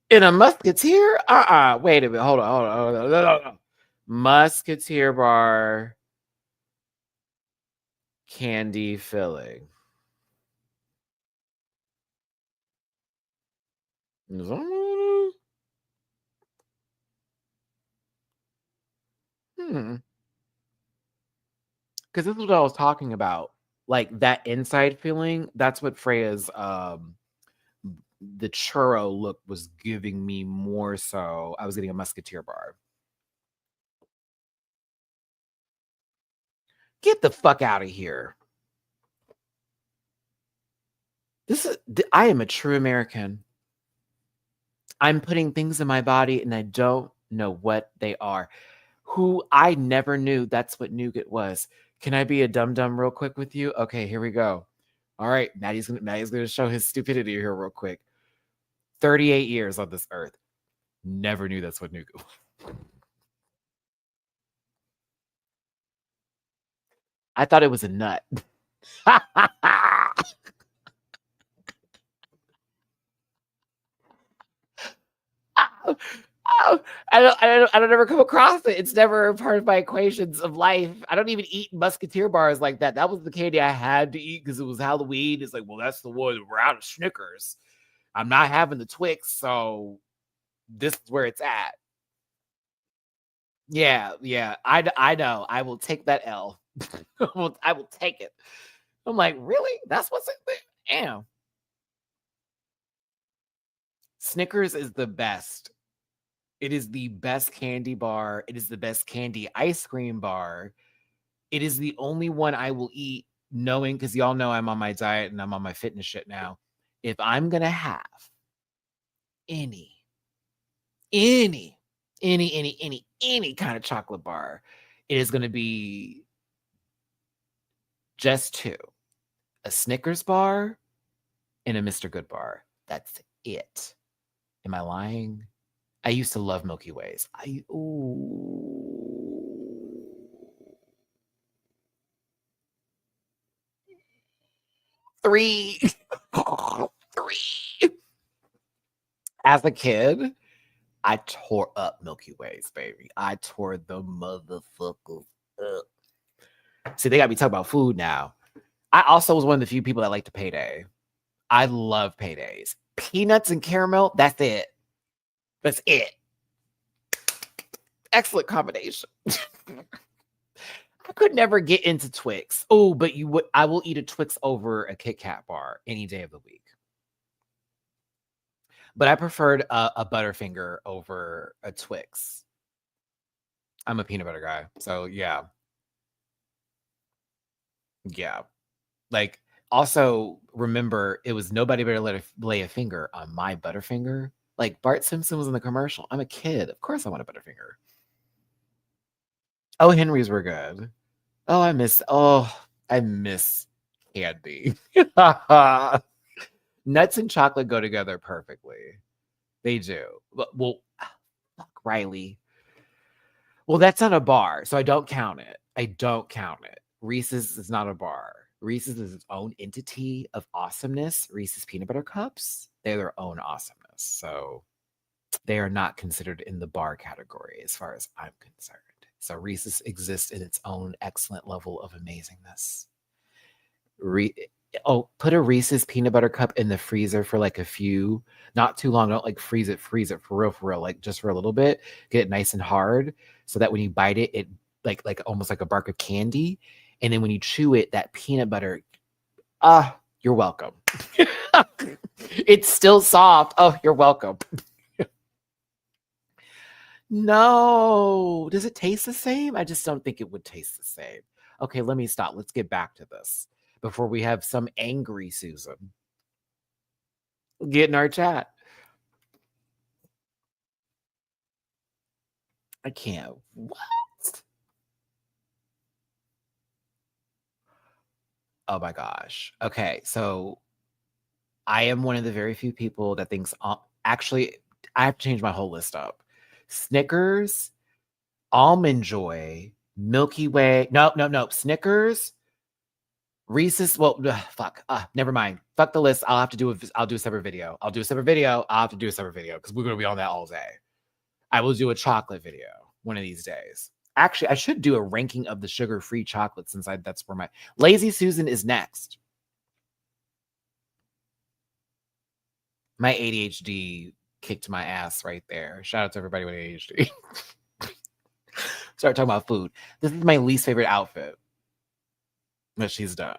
In a musketeer? Wait a minute. Hold on. No. Musketeer bar candy filling. Hmm. Because this is what I was talking about. Like that inside feeling, that's what Freya's the churro look was giving me more so. I was getting a musketeer bar. Get the fuck out of here. I am a true American. I'm putting things in my body and I don't know what they are. Who I never knew that's what nougat was. Can I be a dum dum real quick with you? Okay, here we go. All right, Maddie's gonna show his stupidity here real quick. 38 years on this earth. Never knew that's what nougat was. I thought it was a nut. Oh, I don't ever come across it. It's never part of my equations of life. I don't even eat musketeer bars like that. That was the candy I had to eat because it was Halloween. It's like, well, that's the one. We're out of Snickers. I'm not having the Twix, so this is where it's at. Yeah. I know. I will take that L. I will take it. I'm like, really? That's what's in there? Damn. Snickers is the best. It is the best candy bar. It is the best candy ice cream bar. It is the only one I will eat knowing, because y'all know I'm on my diet and I'm on my fitness shit now. If I'm going to have any, any, any kind of chocolate bar, it is going to be just two: a Snickers bar and a Mr. Good bar. That's it. Am I lying? I used to love Milky Ways. Three. Three. As a kid, I tore up Milky Ways, baby. I tore the motherfuckers up. See, they got me talking about food now. I also was one of the few people that like to payday. I love paydays. Peanuts and caramel, that's it. That's it. Excellent combination. I could never get into Twix. Oh, but I will eat a Twix over a Kit Kat bar any day of the week. But I preferred a Butterfinger over a Twix. I'm a peanut butter guy. So yeah. Yeah. Also remember, it was nobody better lay a finger on my Butterfinger. Like Bart Simpson was in the commercial. I'm a kid. Of course I want a Butterfinger. Oh, Henry's were good. Oh, I miss candy. Nuts and chocolate go together perfectly. They do. Well, fuck, Riley. Well, that's not a bar, so I don't count it. I don't count it. Reese's is not a bar. Reese's is its own entity of awesomeness. Reese's peanut butter cups, they're their own awesomeness. So they are not considered in the bar category as far as I'm concerned. So Reese's exists in its own excellent level of amazingness. Put a Reese's peanut butter cup in the freezer for like not too long. Don't like freeze it for real, like just for a little bit. Get it nice and hard so that when you bite it, it like almost like a bark of candy. And then when you chew it, that peanut butter, you're welcome. It's still soft. Oh, you're welcome. No. Does it taste the same? I just don't think it would taste the same. Okay, let me stop. Let's get back to this before we have some angry Susan get in our chat. I can't. What? Oh my gosh. Okay, so I am one of the very few people that thinks, actually, I have to change my whole list up. Snickers, Almond Joy, Milky Way. No. Snickers, Reese's. Well, fuck. Never mind. Fuck the list. I'll do a separate video. I'll have to do a separate video because we're gonna be on that all day. I will do a chocolate video one of these days. Actually, I should do a ranking of the sugar-free chocolate since that's where my Lazy Susan is next. My ADHD kicked my ass right there. Shout out to everybody with ADHD. Start talking about food. This is my least favorite outfit that she's done.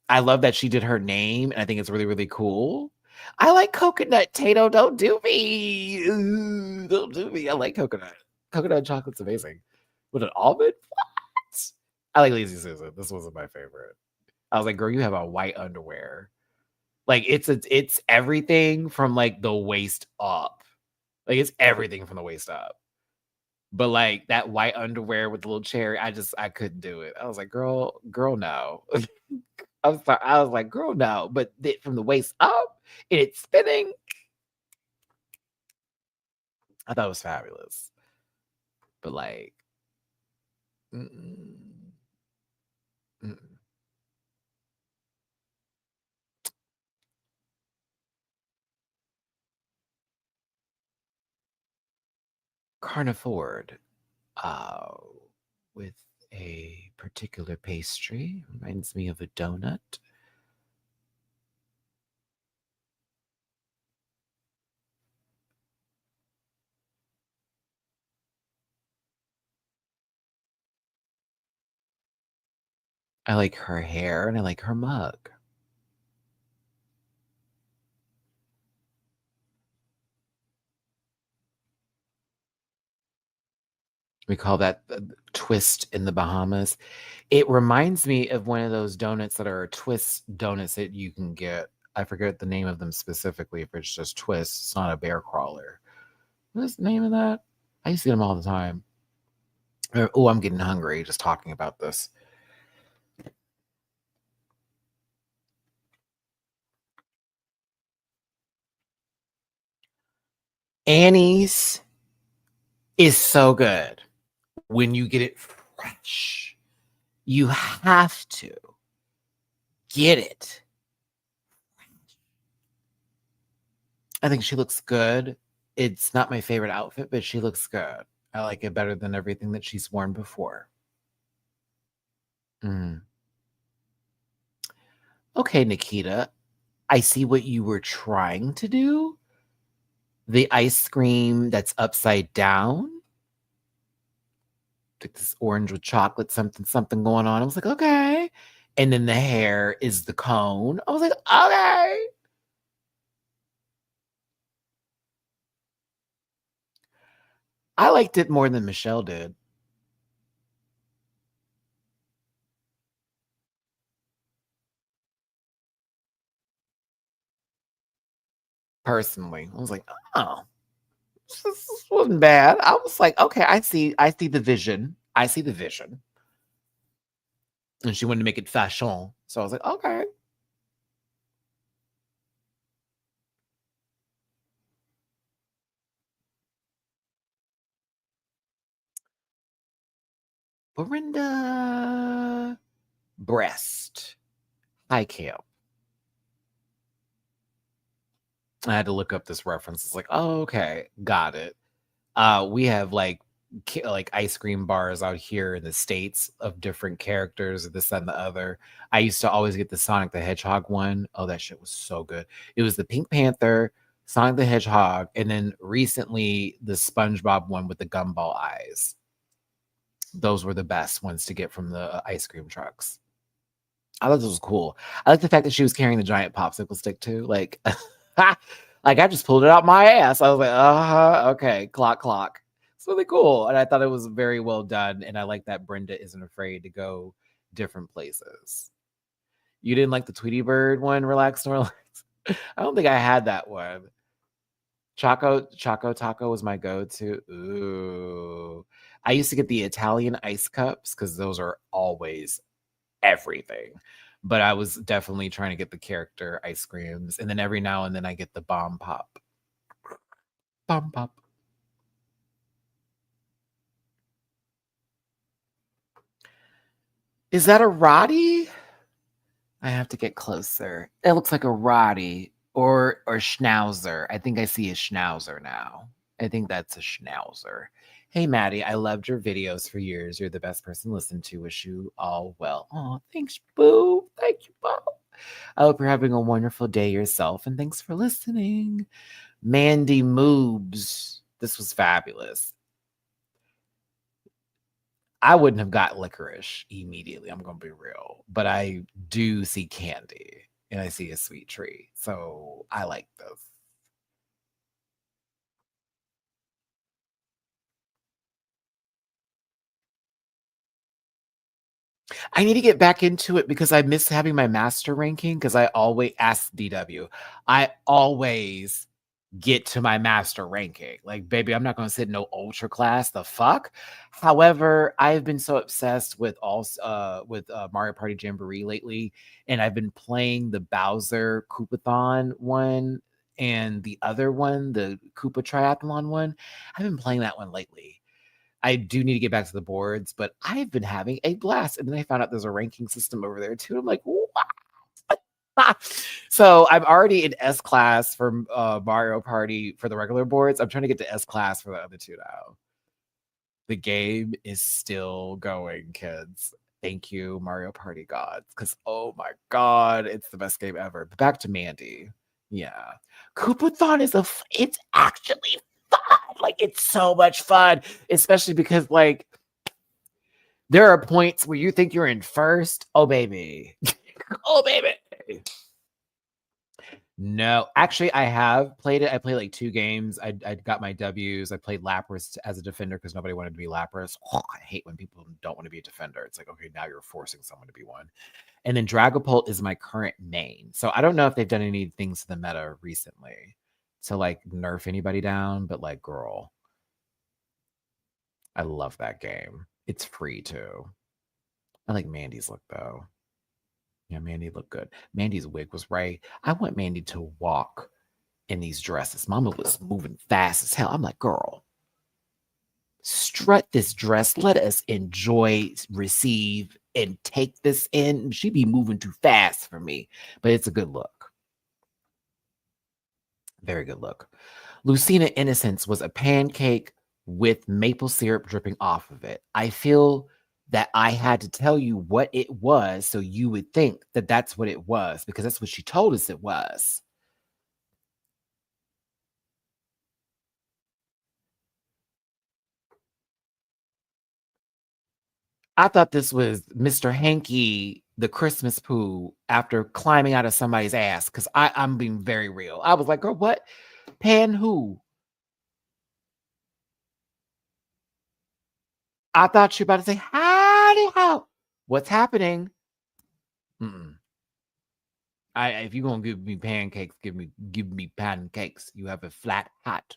I love that she did her name, and I think it's really, really cool. I like coconut, Tato. Don't do me. Don't do me. I like coconut. Coconut chocolate's amazing. With an almond? What? I like Lazy Susan. This wasn't my favorite. I was like, girl, you have a white underwear. Like it's everything from like the waist up. Like it's everything from the waist up. But like that white underwear with the little cherry, I couldn't do it. I was like, girl, no. I was like, girl, no. But from the waist up and it's spinning. I thought it was fabulous. But like, mm-mm, mm-mm. Carnivore, uh, with a particular pastry. Reminds me of a donut. I like her hair and I like her mug. We call that the twist in the Bahamas. It reminds me of one of those donuts that are twist donuts that you can get. I forget the name of them specifically. If it's just twist, it's not a bear crawler. What's the name of that? I used to get them all the time. Oh, I'm getting hungry just talking about this. Annie's is so good when you get it fresh. You have to get it. I think she looks good. It's not my favorite outfit, but she looks good. I like it better than everything that she's worn before. Mm. Okay, Nikita, I see what you were trying to do. The ice cream that's upside down. Like this orange with chocolate, something going on. I was like, okay. And then the hair is the cone. I was like, okay. I liked it more than Michelle did. personally. I was like, oh, this wasn't bad. I was like, okay, I see the vision. I see the vision. And she wanted to make it fashion. So I was like, okay. Brenda Breast. Hi, Camp. I had to look up this reference. It's like, oh, okay, got it. We have like ice cream bars out here in the States of different characters, this and the other. I used to always get the Sonic the Hedgehog one. Oh, that shit was so good. It was the Pink Panther, Sonic the Hedgehog, and then recently the SpongeBob one with the gumball eyes. Those were the best ones to get from the ice cream trucks. I thought this was cool. I like the fact that she was carrying the giant popsicle stick too. Like, like I just pulled it out my ass. I was like, okay, clock. It's really cool. And I thought it was very well done. And I like that Brenda isn't afraid to go different places. You didn't like the Tweety Bird one, Relax Snorlax? I don't think I had that one. Choco Taco was my go-to. Ooh. I used to get the Italian ice cups because those are always everything. But I was definitely trying to get the character ice creams. And then every now and then I get the bomb pop. Bomb pop. Is that a Roddy? I have to get closer. It looks like a Roddy or Schnauzer. I think I see a Schnauzer now. I think that's a Schnauzer. Hey, Maddie, I loved your videos for years. You're the best person to listen to. Wish you all well. Oh, thanks, boo. Thank you, boo. I hope you're having a wonderful day yourself, and thanks for listening. Mandy Moobs. This was fabulous. I wouldn't have got licorice immediately. I'm going to be real. But I do see candy and I see a sweet tree. So I like this. I need to get back into it because I miss having my master ranking because I always ask DW. I always get to my master ranking. Like, baby, I'm not going to sit no ultra class. The fuck? However, I've been so obsessed with Mario Party Jamboree lately, and I've been playing the Bowser Koopathon one and the other one, the Koopa Triathlon one. I've been playing that one lately. I do need to get back to the boards, but I've been having a blast. And then I found out there's a ranking system over there too. I'm like, what? So I'm already in S class for Mario Party for the regular boards. I'm trying to get to S class for the other two now. The game is still going, kids. Thank you, Mario Party gods. Because, oh my God, it's the best game ever. But back to Mandy. Yeah. Koopathon it's actually fun. Like, it's so much fun, especially because, like, there are points where you think you're in first. Oh, baby. Oh, baby. No, actually, I have played it. I played like 2 games. I got my W's. I played Lapras as a defender because nobody wanted to be Lapras. Oh, I hate when people don't want to be a defender. It's like, okay, now you're forcing someone to be one. And then Dragapult is my current main. So I don't know if they've done any things to the meta recently to like nerf anybody down, but like, girl, I love that game. It's free too. I like Mandy's look though. Yeah, Mandy looked good. Mandy's wig was right. I want Mandy to walk in these dresses. Mama was moving fast as hell. I'm like, girl, strut this dress. Let us enjoy, receive, and take this in. She be moving too fast for me, but it's a good look. Very good look. Lucina Innocence was a pancake with maple syrup dripping off of it. I feel that I had to tell you what it was so you would think that that's what it was because that's what she told us it was. I thought this was Mr. Hanky, the Christmas poo, after climbing out of somebody's ass. Because I'm being very real. I was like, girl, what? Pan who? I thought you were about to say, howdy ho. What's happening? Mm-mm. If you're gonna give me pancakes, give me pancakes. You have a flat hat.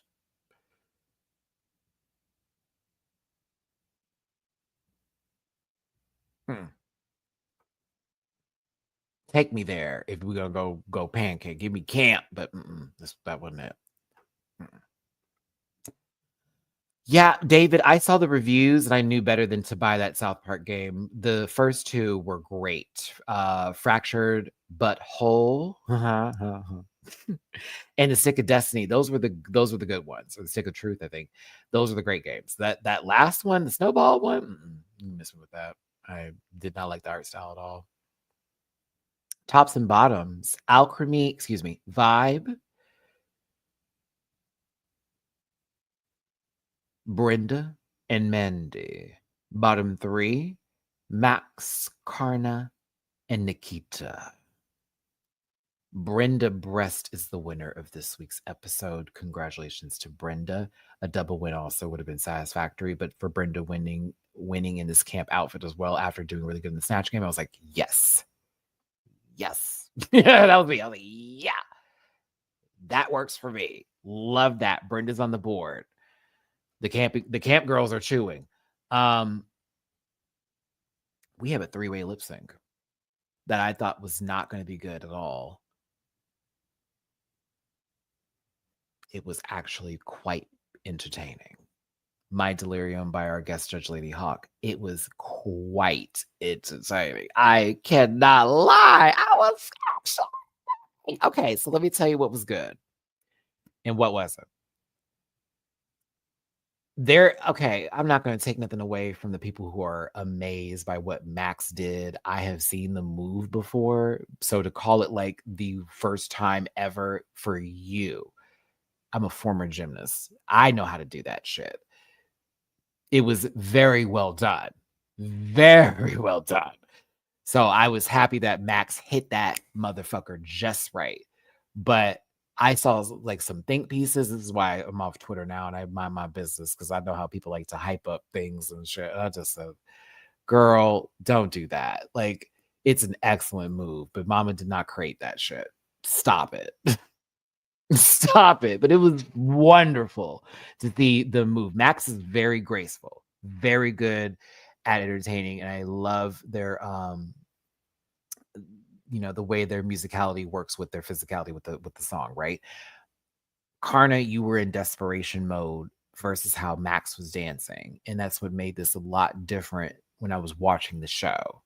Hmm. Take me there if we're gonna go pancake. Give me camp, but that wasn't it. Mm-mm. Yeah, David, I saw the reviews and I knew better than to buy that South Park game. The first two were great. Fractured but Whole. And the Stick of Destiny. Those were the good ones. Or the Stick of Truth, I think. Those are the great games. That last one, the Snowball one, you miss me with that. I did not like the art style at all. Tops and bottoms. Alchemy, excuse me, Vibe, Brenda, and Mandy. Bottom three, Max, Karna, and Nikita. Brenda Breast is the winner of this week's episode. Congratulations to Brenda. A double win also would have been satisfactory, but for Brenda winning in this camp outfit as well after doing really good in the snatch game, I was like, yes. Yes. That was me. I was like, yeah. That works for me. Love that. Brenda's on the board. The camp girls are chewing. We have a 3-way lip sync that I thought was not going to be good at all. It was actually quite entertaining. My Delirium by our guest judge, Lady Hawk. It was quite entertaining. I cannot lie. I was actually okay. So let me tell you what was good and what wasn't. Okay, I'm not going to take nothing away from the people who are amazed by what Max did. I have seen the move before. So to call it like the first time ever for you, I'm a former gymnast. I know how to do that shit. It was very well done. Very well done. So I was happy that Max hit that motherfucker just right. But I saw like some think pieces. This is why I'm off Twitter now and I mind my business because I know how people like to hype up things and shit. And I just said, girl, don't do that. Like, it's an excellent move, but mama did not create that shit. Stop it. Stop it. But it was wonderful to see the move. Max is very graceful, very good at entertaining, and I love their the way their musicality works with their physicality with the song, right? Karna, you were in desperation mode versus how Max was dancing, and that's what made this a lot different when I was watching the show.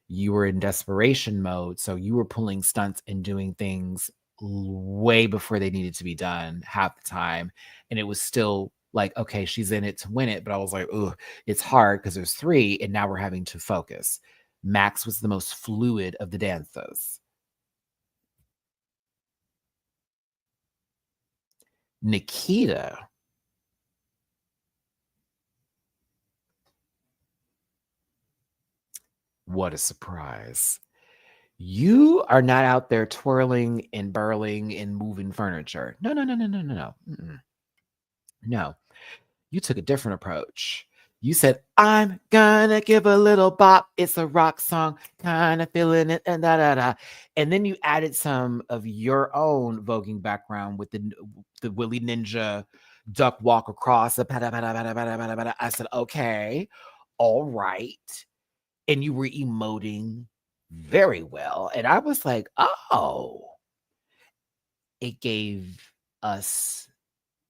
You were in desperation mode, so you were pulling stunts and doing things way before they needed to be done half the time, and it was still like, okay, she's in it to win it, but I was like, oh, it's hard because there's 3 and now we're having to focus. Max was the most fluid of the dancers. Nikita, what a surprise. You are not out there twirling and burling and moving furniture. No, no, no, no, no, no, no. No, you took a different approach. You said, I'm gonna give a little bop. It's a rock song, kind of feeling it, and da da da. And then you added some of your own voguing background with the Willy Ninja duck walk across. I said, okay, all right. And you were emoting very well. And I was like, oh, it gave us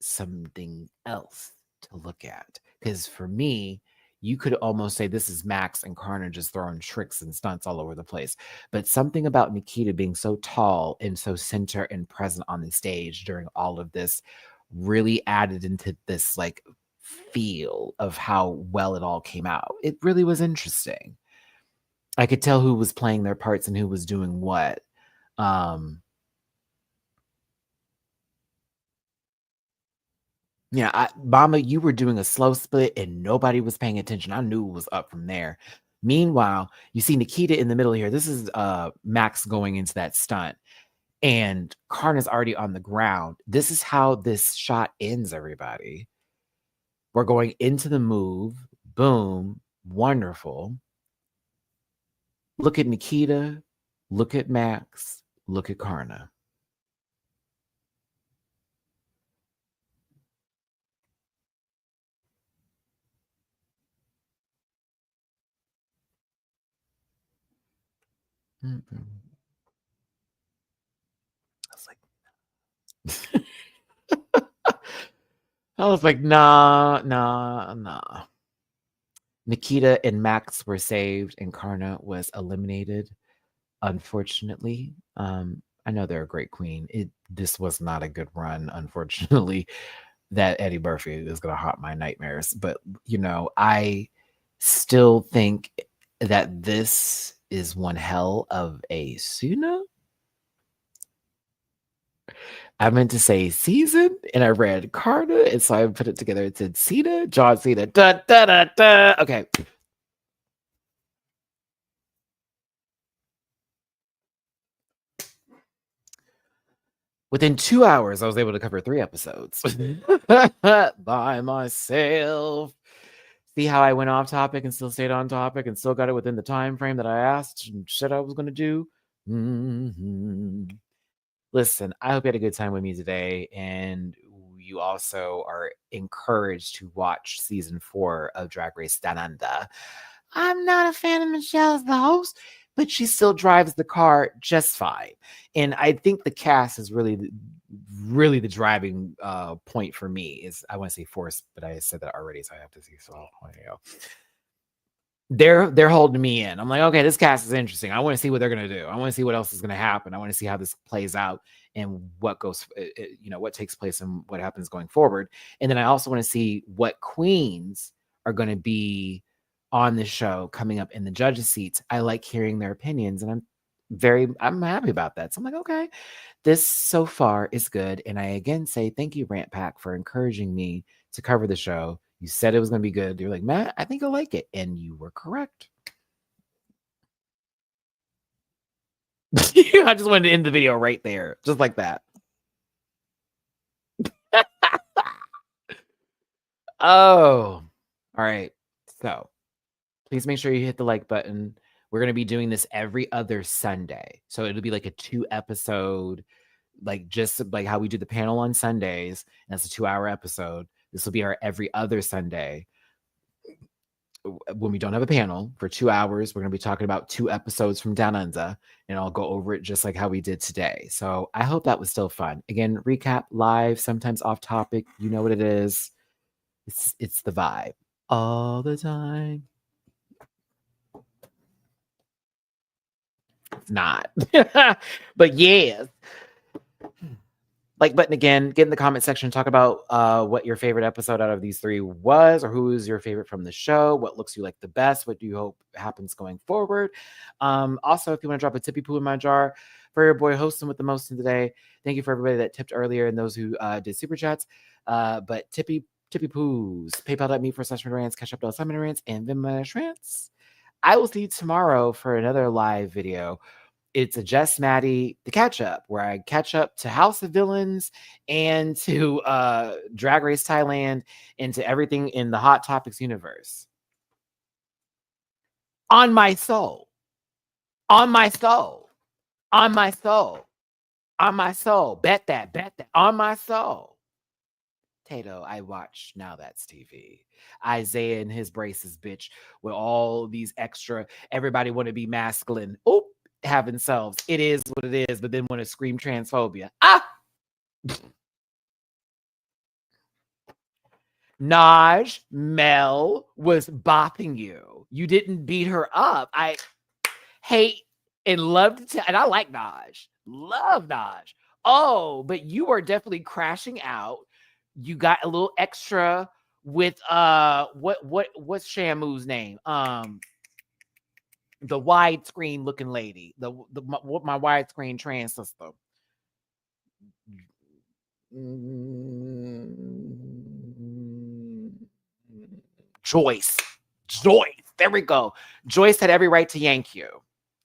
something else to look at. Because for me, you could almost say this is Max and Karna just throwing tricks and stunts all over the place. But something about Nikita being so tall and so center and present on the stage during all of this really added into this like feel of how well it all came out. It really was interesting. I could tell who was playing their parts and who was doing what. Yeah, Mama, you were doing a slow split and nobody was paying attention. I knew it was up from there. Meanwhile, you see Nikita in the middle here. This is Max going into that stunt, and Karna's already on the ground. This is how this shot ends, everybody. We're going into the move. Boom. Wonderful. Look at Nikita. Look at Max. Look at Karna. Mm-mm. I was like, nah, nah, nah. Nikita and Max were saved, and Karna was eliminated. Unfortunately, I know they're a great queen. This was not a good run. Unfortunately, that Eddie Murphy is gonna haunt my nightmares. But I still think that this is one hell of a Suna. I meant to say season, and I read Karna, and so I put it together. It said Cena, John Cena. Da, da, da, da. Okay. Within 2 hours, I was able to cover 3 episodes by myself. See how I went off topic and still stayed on topic and still got it within the time frame that I asked and said I was going to do? Mm-hmm. Listen, I hope you had a good time with me today, and you also are encouraged to watch season 4 of Drag Race Down Under. I'm not a fan of Michelle as the host, but she still drives the car just fine. And I think the cast is really the driving point for me. Is I want to say force, but I said that already, so I have to see. So they're holding me in. I'm like, okay, this cast is interesting. I want to see what they're gonna do. I want to see what else is gonna happen. I want to see how this plays out and what goes, what takes place and what happens going forward. And then I also want to see what queens are going to be on the show coming up in the judges' seats. I like hearing their opinions, and I'm happy about that. So I'm like, okay, this so far is good. And I again say thank you, Rant Pack, for encouraging me to cover the show. You said it was going to be good. You're like, Matt, I think you'll like it. And you were correct. I just wanted to end the video right there, just like that. Oh, all right. So please make sure you hit the like button. We're going to be doing this every other Sunday. So it'll be like a 2-episode, like just like how we do the panel on Sundays. And that's a 2-hour episode. This will be our every other Sunday. When we don't have a panel for 2 hours, we're going to be talking about 2 episodes from Down Under, and I'll go over it just like how we did today. So I hope that was still fun. Again, recap live, sometimes off topic. You know what it is. It's the vibe all the time. It's not. But yes. Like button again, get in the comment section, talk about what your favorite episode out of these 3 was, or who is your favorite from the show, what looks you like the best, what do you hope happens going forward. Also, if you want to drop a tippy poo in my jar for your boy hosting with the most in today, thank you for everybody that tipped earlier and those who did super chats. But tippy poos, paypal.me/MattyRants, catch up to MattyRants, and then MattyRants. I will see you tomorrow for another live video. It's a Just Maddie the catch up, where I catch up to House of Villains and to Drag Race Thailand and to everything in the Hot Topics universe. On my soul. On my soul. On my soul. On my soul. Bet that. On my soul. Tato, I watch Now That's TV. Isaiah and his braces, bitch, with all these extra, everybody want to be masculine. Oop. Have themselves. It is what it is, but then want to scream transphobia. Naj, Mel was bopping you. You didn't beat her up. I hate and love to tell, and I like Naj. Love Naj. Oh, but you are definitely crashing out. You got a little extra with what's Shamu's name? The widescreen looking lady, my widescreen trans sister. Joyce. There we go. Joyce had every right to yank you.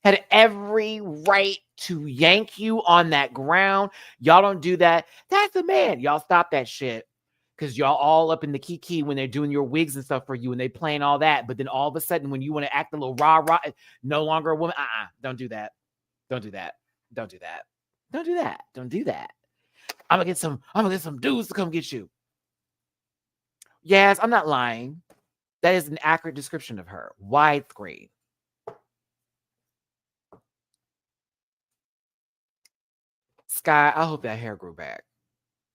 Had every right to yank you on that ground. Y'all don't do that. That's a man. Y'all stop that shit. Because y'all all up in the kiki when they're doing your wigs and stuff for you and they playing all that. But then all of a sudden, when you want to act a little rah-rah, no longer a woman, don't do that. Don't do that. Don't do that. Don't do that. Don't do that. I'm gonna get some dudes to come get you. Yes, I'm not lying. That is an accurate description of her. Widescreen. Sky, I hope that hair grew back.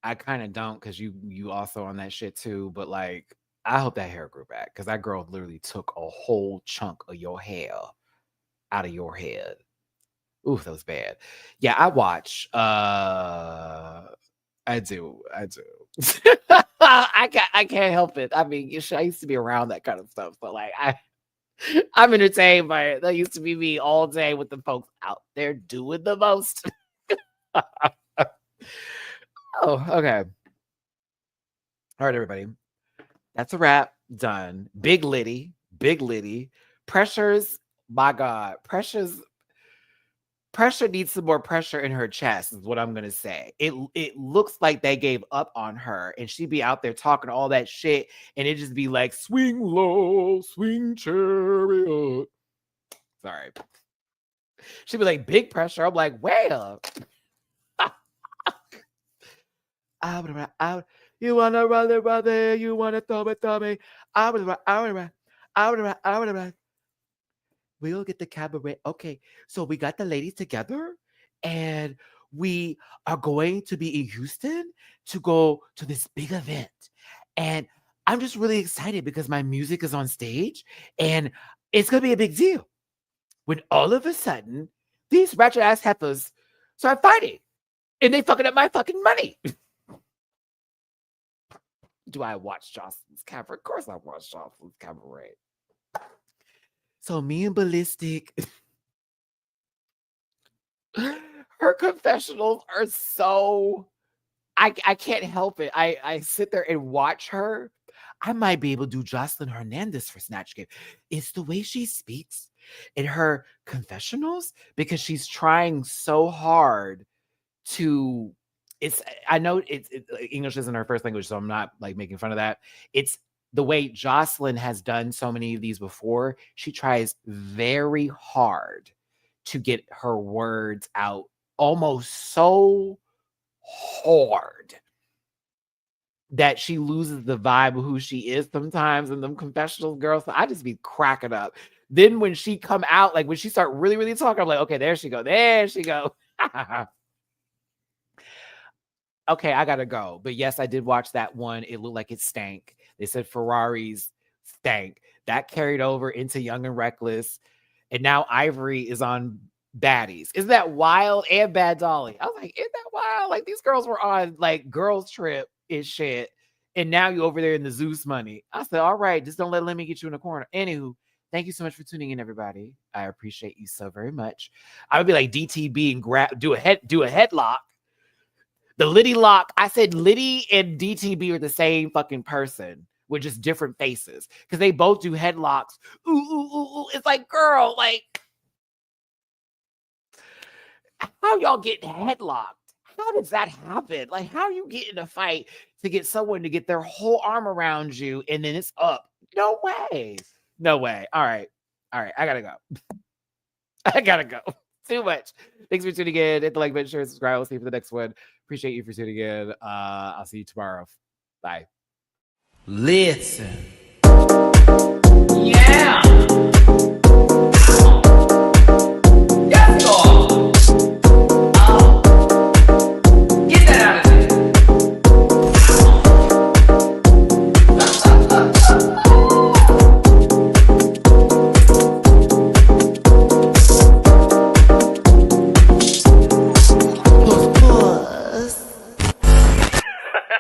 I kind of don't because you also on that shit too. But like, I hope that hair grew back because that girl literally took a whole chunk of your hair out of your head. Ooh, that was bad. Yeah, I watch. I do. I can't help it. I mean, I used to be around that kind of stuff, but like I'm entertained by it. That used to be me all day with the folks out there doing the most. Oh, okay. All right, everybody. That's a wrap. Done. Big Liddy. Big Liddy. Pressures. My God. Pressure needs some more pressure in her chest, is what I'm gonna say. It looks like they gave up on her, and she'd be out there talking all that shit, and it just be like, swing low, swing chariot. Sorry. She'd be like, big pressure. I'm like, well. You wanna run it, you wanna throw it. We'll get the cabaret. Okay, so we got the ladies together, and we are going to be in Houston to go to this big event. And I'm just really excited because my music is on stage, and it's gonna be a big deal. When all of a sudden, these ratchet ass heifers start fighting, and they fucking up my fucking money. Do I watch Jocelyn's Cabaret? Of course I watch Jocelyn's Cabaret. So me and Ballistic, her confessionals are so, I can't help it. I sit there and watch her. I might be able to do Jocelyn Hernandez for Snatch Game. It's the way she speaks in her confessionals because she's trying so hard to, I know English isn't her first language, so I'm not like making fun of that. It's the way Jocelyn has done so many of these before. She tries very hard to get her words out almost so hard that she loses the vibe of who she is sometimes in them confessionals, girls. So I just be cracking up. Then when she come out, like when she start really, really talking, I'm like, okay, there she go. Okay, I gotta go. But yes, I did watch that one. It looked like it stank. They said Ferraris stank. That carried over into Young and Reckless. And now Ivory is on Baddies. Isn't that wild? And Bad Dolly. I was like, isn't that wild? Like these girls were on like girls trip and shit. And now you over there in the Zeus money. I said, all right, just don't let me get you in the corner. Anywho, thank you so much for tuning in, everybody. I appreciate you so very much. I would be like DTB and do a headlock. The Liddy lock, I said Liddy and DTB are the same fucking person with just different faces because they both do headlocks. Ooh, ooh, ooh, ooh. It's like, girl, like, how y'all getting headlocked? How does that happen? Like, how you get in a fight to get someone to get their whole arm around you and then it's up? No way. No way. All right. I gotta go. Too much. Thanks for tuning in. Hit the like button, share, subscribe. We'll see you for the next one. Appreciate you for tuning in. I'll see you tomorrow. Bye. Listen.